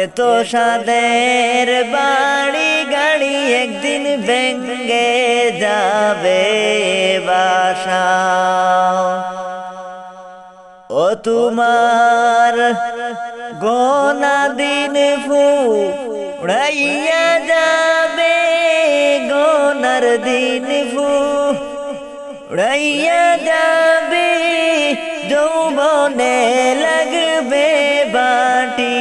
এত সাদের বাড়ি গাড়ি একদিন ভেঙ্গে যাবে বাসা। ও তোমার গোনা দিন ফুরাইয়া যাবে, গোনার দিন ফুরাইয়া যাবে, যৌবনে লাগবে বাটি।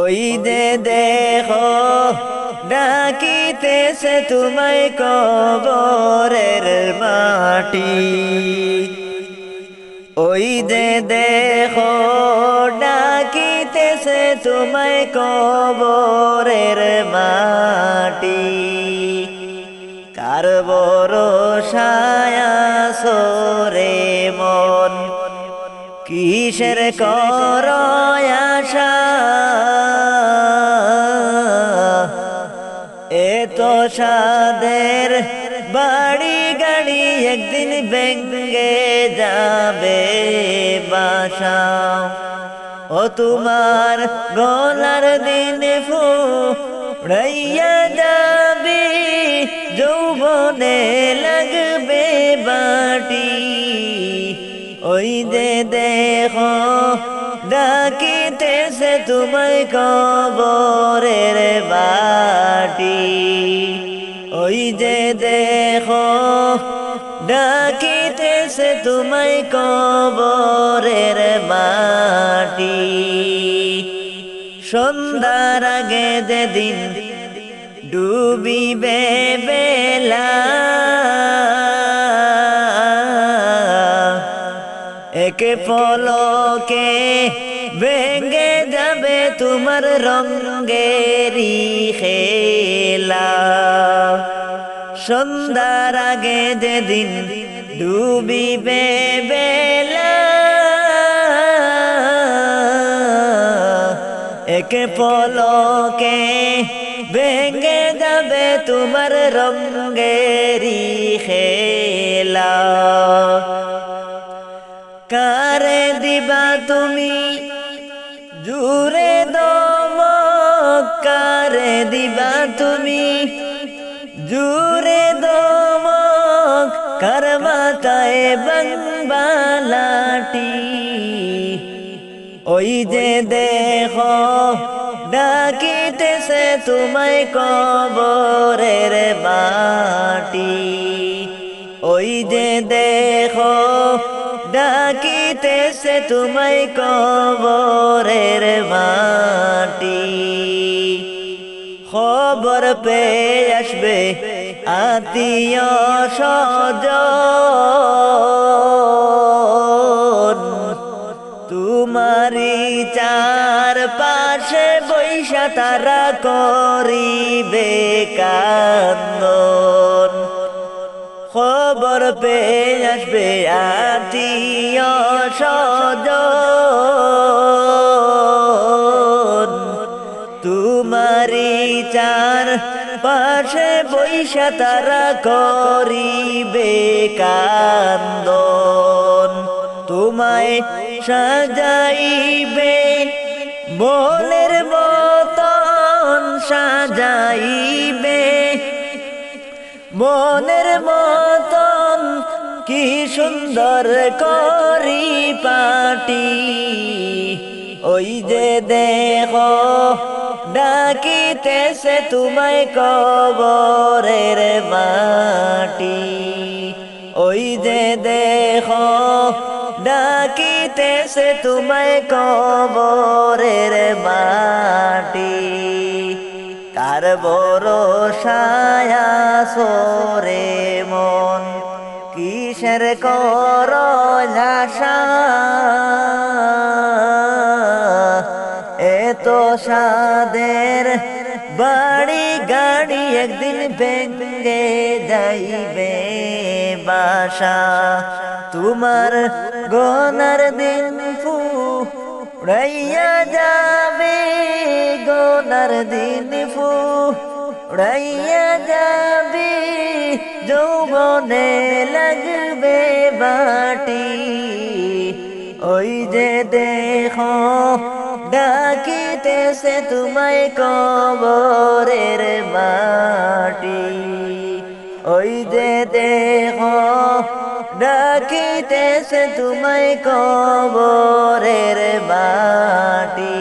ওই যে দেখো ডাকিতেছে তোমায় কবরের মাটি। ওই যে দেখো ডাকিতেছে তোমায় কবরের মাটি। কার ভরসায় আছো রে মন, কিসের করো আশা? এত সাদের বাড়ি গাড়ি একদিন ভেঙ্গে যাবে বাসা। ও তোমার গলার দিন ফুরাইয়া যাবে, যৌবনে লাগবে বাটি। ওই যে দেখো ডাকিতেছে তোমায় কবরের বাটি। ওই যে দেখো ডাকিতেছে তোমায় কবরের মাটি। সন্ধ্যার আগে যেদিন ডুবিবে বেলা, একে পলকে ভেঙ্গে যাবে তোমার রঙেরি খেলা। সন্ধ্যার আগে যেদিন ডুবিবে বেলা, একে পলকে ভেঙ্গে যাবে তোমার রঙেরি খেলা। কারে দিবা তুমি জুড়ে দমক, কারে দিবা তুমি জুড়ে দমক, কার মাথায় বাংবা লাঠি। ওই যে দেখো ডাকিতেছে তোমায় কবরের মাটি। ওই যে দেখো ডাকিতেছে তোমায় কবরের মাটি। খবর পেয়ে আসবে আত্মীয় স্বজন তোমারি চার পাশে বৈশা তারা করিবে কান্দন খবর পেয়ে আসবে আত্মীয় স্বজন তোমারি চার পাশে বৈশা তারা করিবে কান্দন তোমায় সাজাইবে মনের মতন সাজাইবে মনের মতন কি সুন্দর করি পাটি ওই যে দেখো ডাকিতেছে তোমায় কবরের মাটি ওই যে দেখো ডাকিতেছে তোমায় কবরের মাটি কার ভরসায় আছোরে মন কিসের কর আশা এত সাদের বাড়ি গাড়ি একদিন ভেঙে যাইবে বাসা তোমার গনার দিন ফুরাইয়া যাবে গনার দিন ফুরাইয়া যাবে যৌবনে লাগবে বাটি ওই যে দেখো ডাকিতেছে তোমায় কবরের মাটি ওই যে দেখো ডাকিতেছে তোমায় কবরের মাটি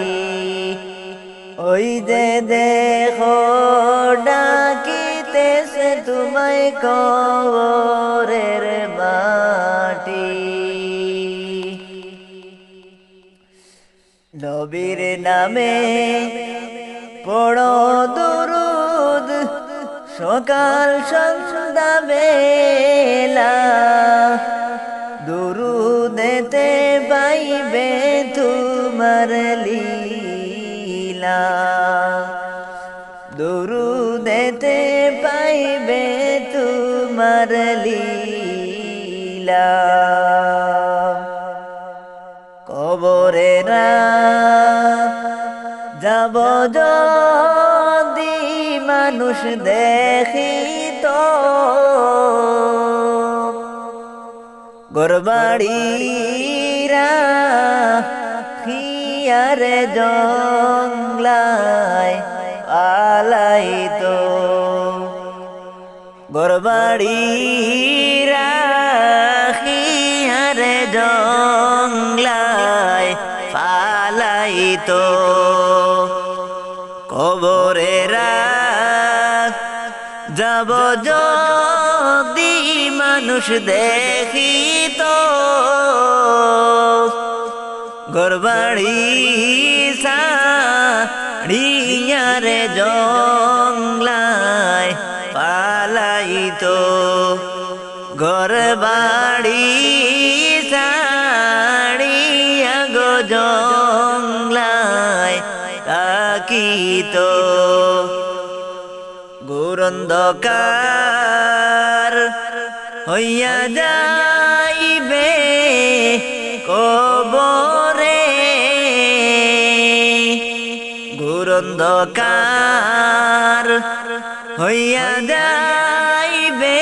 ওই যে দেখো ডাকিতেছে তোমায় কবরের মাটি নবীর নামে পড়ো দুরুদ সকাল সন্ধ্যা বেলা দুরুদেতে পাইবে তোমার লীলা দুরুদেতে পাইবে তোমার লীলা কবরে যাব যদি মানুষ দেখিত গোরবাড়িরা খিয়ারে জংলায় আলাইতো গোরবাড়িরা খিয়ারে জংলায় পালাইতো কবরেরা যাব যদি মানুষ দেখিত ঘরবাড়ি সাড়িয়ারে জংলায় পালাইতো ঘরবাড়ি সাড়িয়া গো জংলায় তাকিতো গুরন্ধকার হইয়া যাইবে কবরে গুরন্ধকার হইয়া যাইবে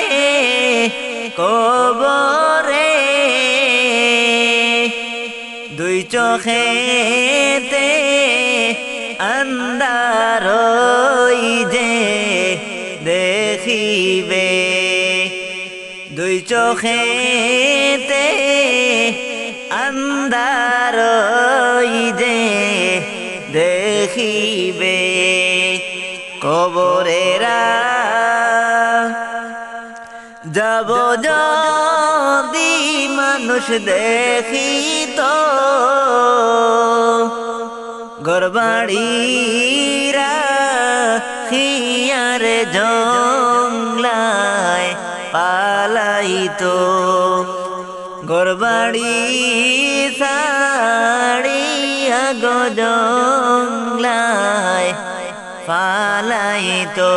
কবরে দুই চোখেতে আন্ধার যে দেখিবে দুই চোখেতে আন্ধার যে দেখিবে কবরেরা যাব যদি মানুষ দেখিত ঘরবাড়িরা খিয়া রে জংলায় পালাইতো ঘরবাড়ি ছাড়িয়া গো জংলায় পালাইতো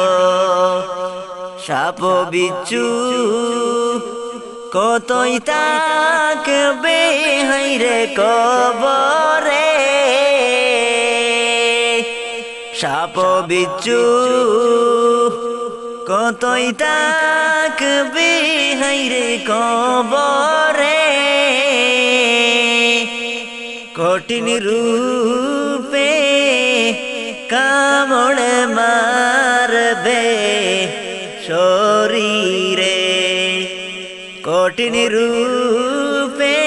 সাপ বিচ্ছু কতই তাকবে হাইরে কবরে সাপ বিচ্ছু কতই তাকবে হাইরে কবরে কঠিন রূপে কামড় মারবে শরীরে কঠিন রূপে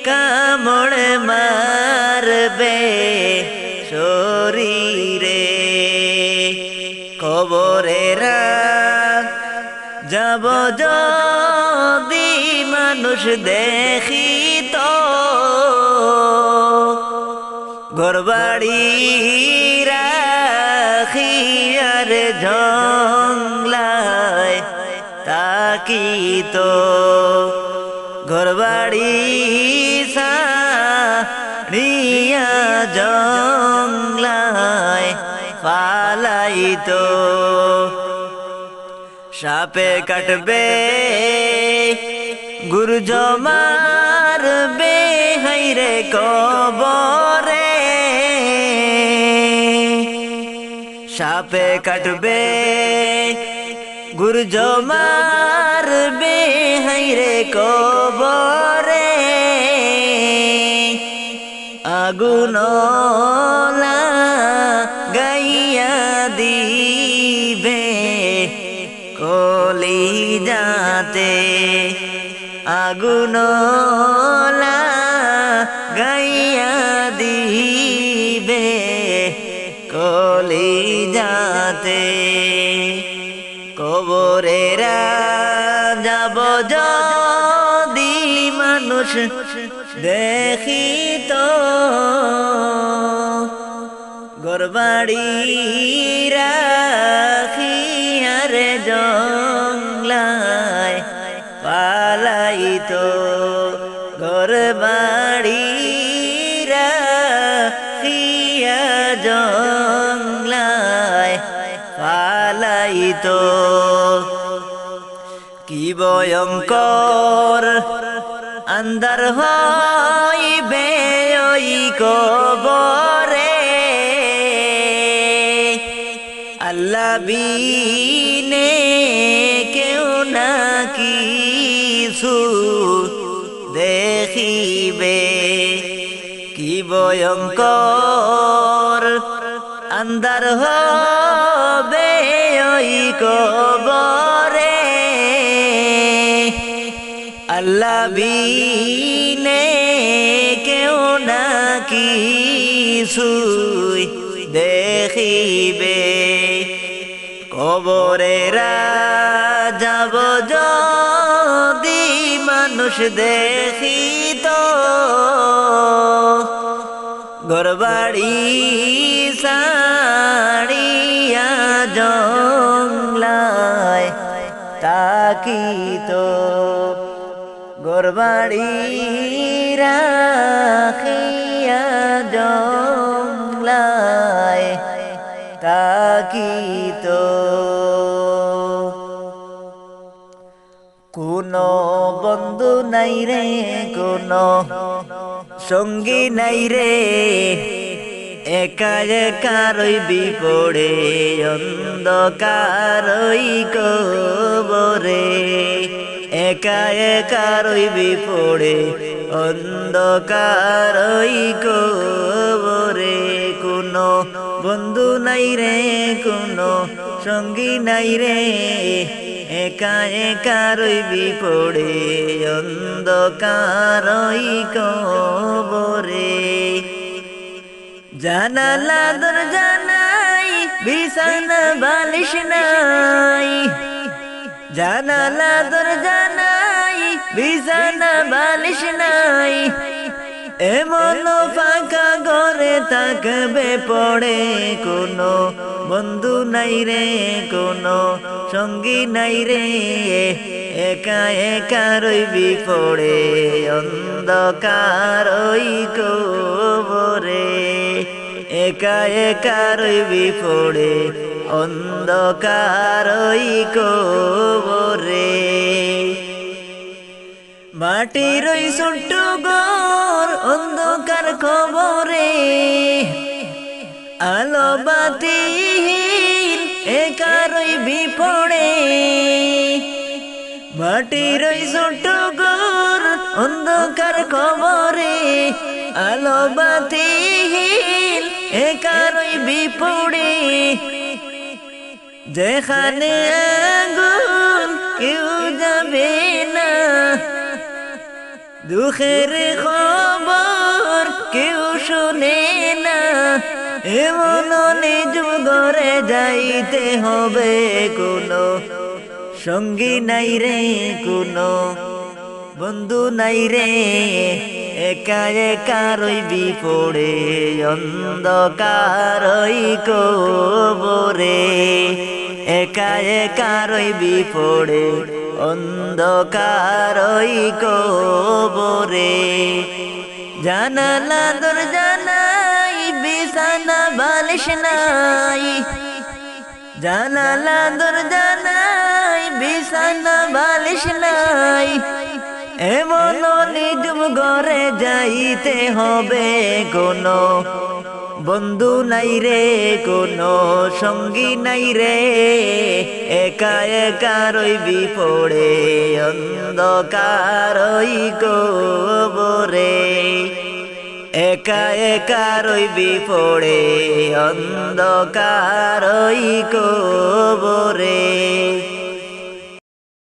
কামড় মারবে শরীরে কবরেরা যাব যদি মানুষ দেখিত ঘরবাড়ি রাখিয়ার জংলায় তাকিত ঘরবাড়ি ছাড়িয়া জংলায় পালাইতো সাপে কাটবে গুরুজ মারবে হাইরে কবরে সাপে কাটবে গুরুজ মারবে হাইরে কবরে আগুন গাইয়া দিবে কলিজাতে আগুন গাইয়া দিবে কলিজাতে কবরেরা যাব যদি মানুষ দেখিত ঘরবাড়ি রাখিয়ার জংলায় পালাইতো ঘরবাড়ি রাখিয়া জংলায় পালাইতো কি ভয়ঙ্কর আন্ধার হইবে ওই কবরে আল্লাহ বিনে কেউ না কিছু দেখিবে কি ভয়ঙ্কর আন্ধার হবে ওই কবরে আল্লাহ বিনে কেউ না কিছু দেখিবে কবরেরা যাব যদি মানুষ দেখিত ঘরবাড়ি ছাড়িয়া জংলায় তাকিত ঘরবাড়ি রাখিয়া জংলায় তাকিত কোনো বন্ধু নাই রে কোনো সঙ্গী নাই রে একা একা রইবি পড়ে অন্ধকারই কবরে একা একা রইবি পড়ে অন্ধকারই কবরে কোনো বন্ধু নাই রে কোনো সঙ্গী নাই রে একা একা রইবি পড়ে অন্ধকারই কবরে জানালা দরজা নাই বিছানা বালিশ নাই জানালা দরজা নাই বিছানা বালিশ নাই
এমন ফাঁকা ঘরে থাকবে পড়ে, কোনো বন্ধু নাই রে, কোনো সঙ্গী নাই রে, একা একা রইবি পড়ে অন্ধকার ওই কবরে, একা একা রইবি পড়ে অন্ধকার ওই কবরে। মাটির ওই ছোট্ট ঘর অন্ধকার কবরে, আলো বাতিহীন একা রইবি পড়ে। মাটির ওই ছোট্ট ঘর অন্ধকার কবরে, আলো বাতিহীন একা রইবি পড়ে। যেখানে আগুন কেউ যাবে না, দুঃখের খবর কেউ শুনে না, এমন নিজ ঘরে যাইতে হবে, কোনো সঙ্গী নাই রে, কোনো বন্ধু নাই রে, একা একা রইবি পড়ে অন্ধকার ওই কবরে, একা একা রইবি পড়ে অন্ধকার ওই কবরে। জানালা দরজা নাই, বিছানা বালিশ নাই, জানালা দরজা নাই, বিছানা বালিশ নাই, এমন নিজ ঘরে যাইতে হবে, কোনো বন্ধু নাই রে, কোনো সঙ্গী নাই রে, একা একা রইবি পড়ে অন্ধকার ওই কবরে, একা একা রইবি পড়ে অন্ধকার ওই কবরে।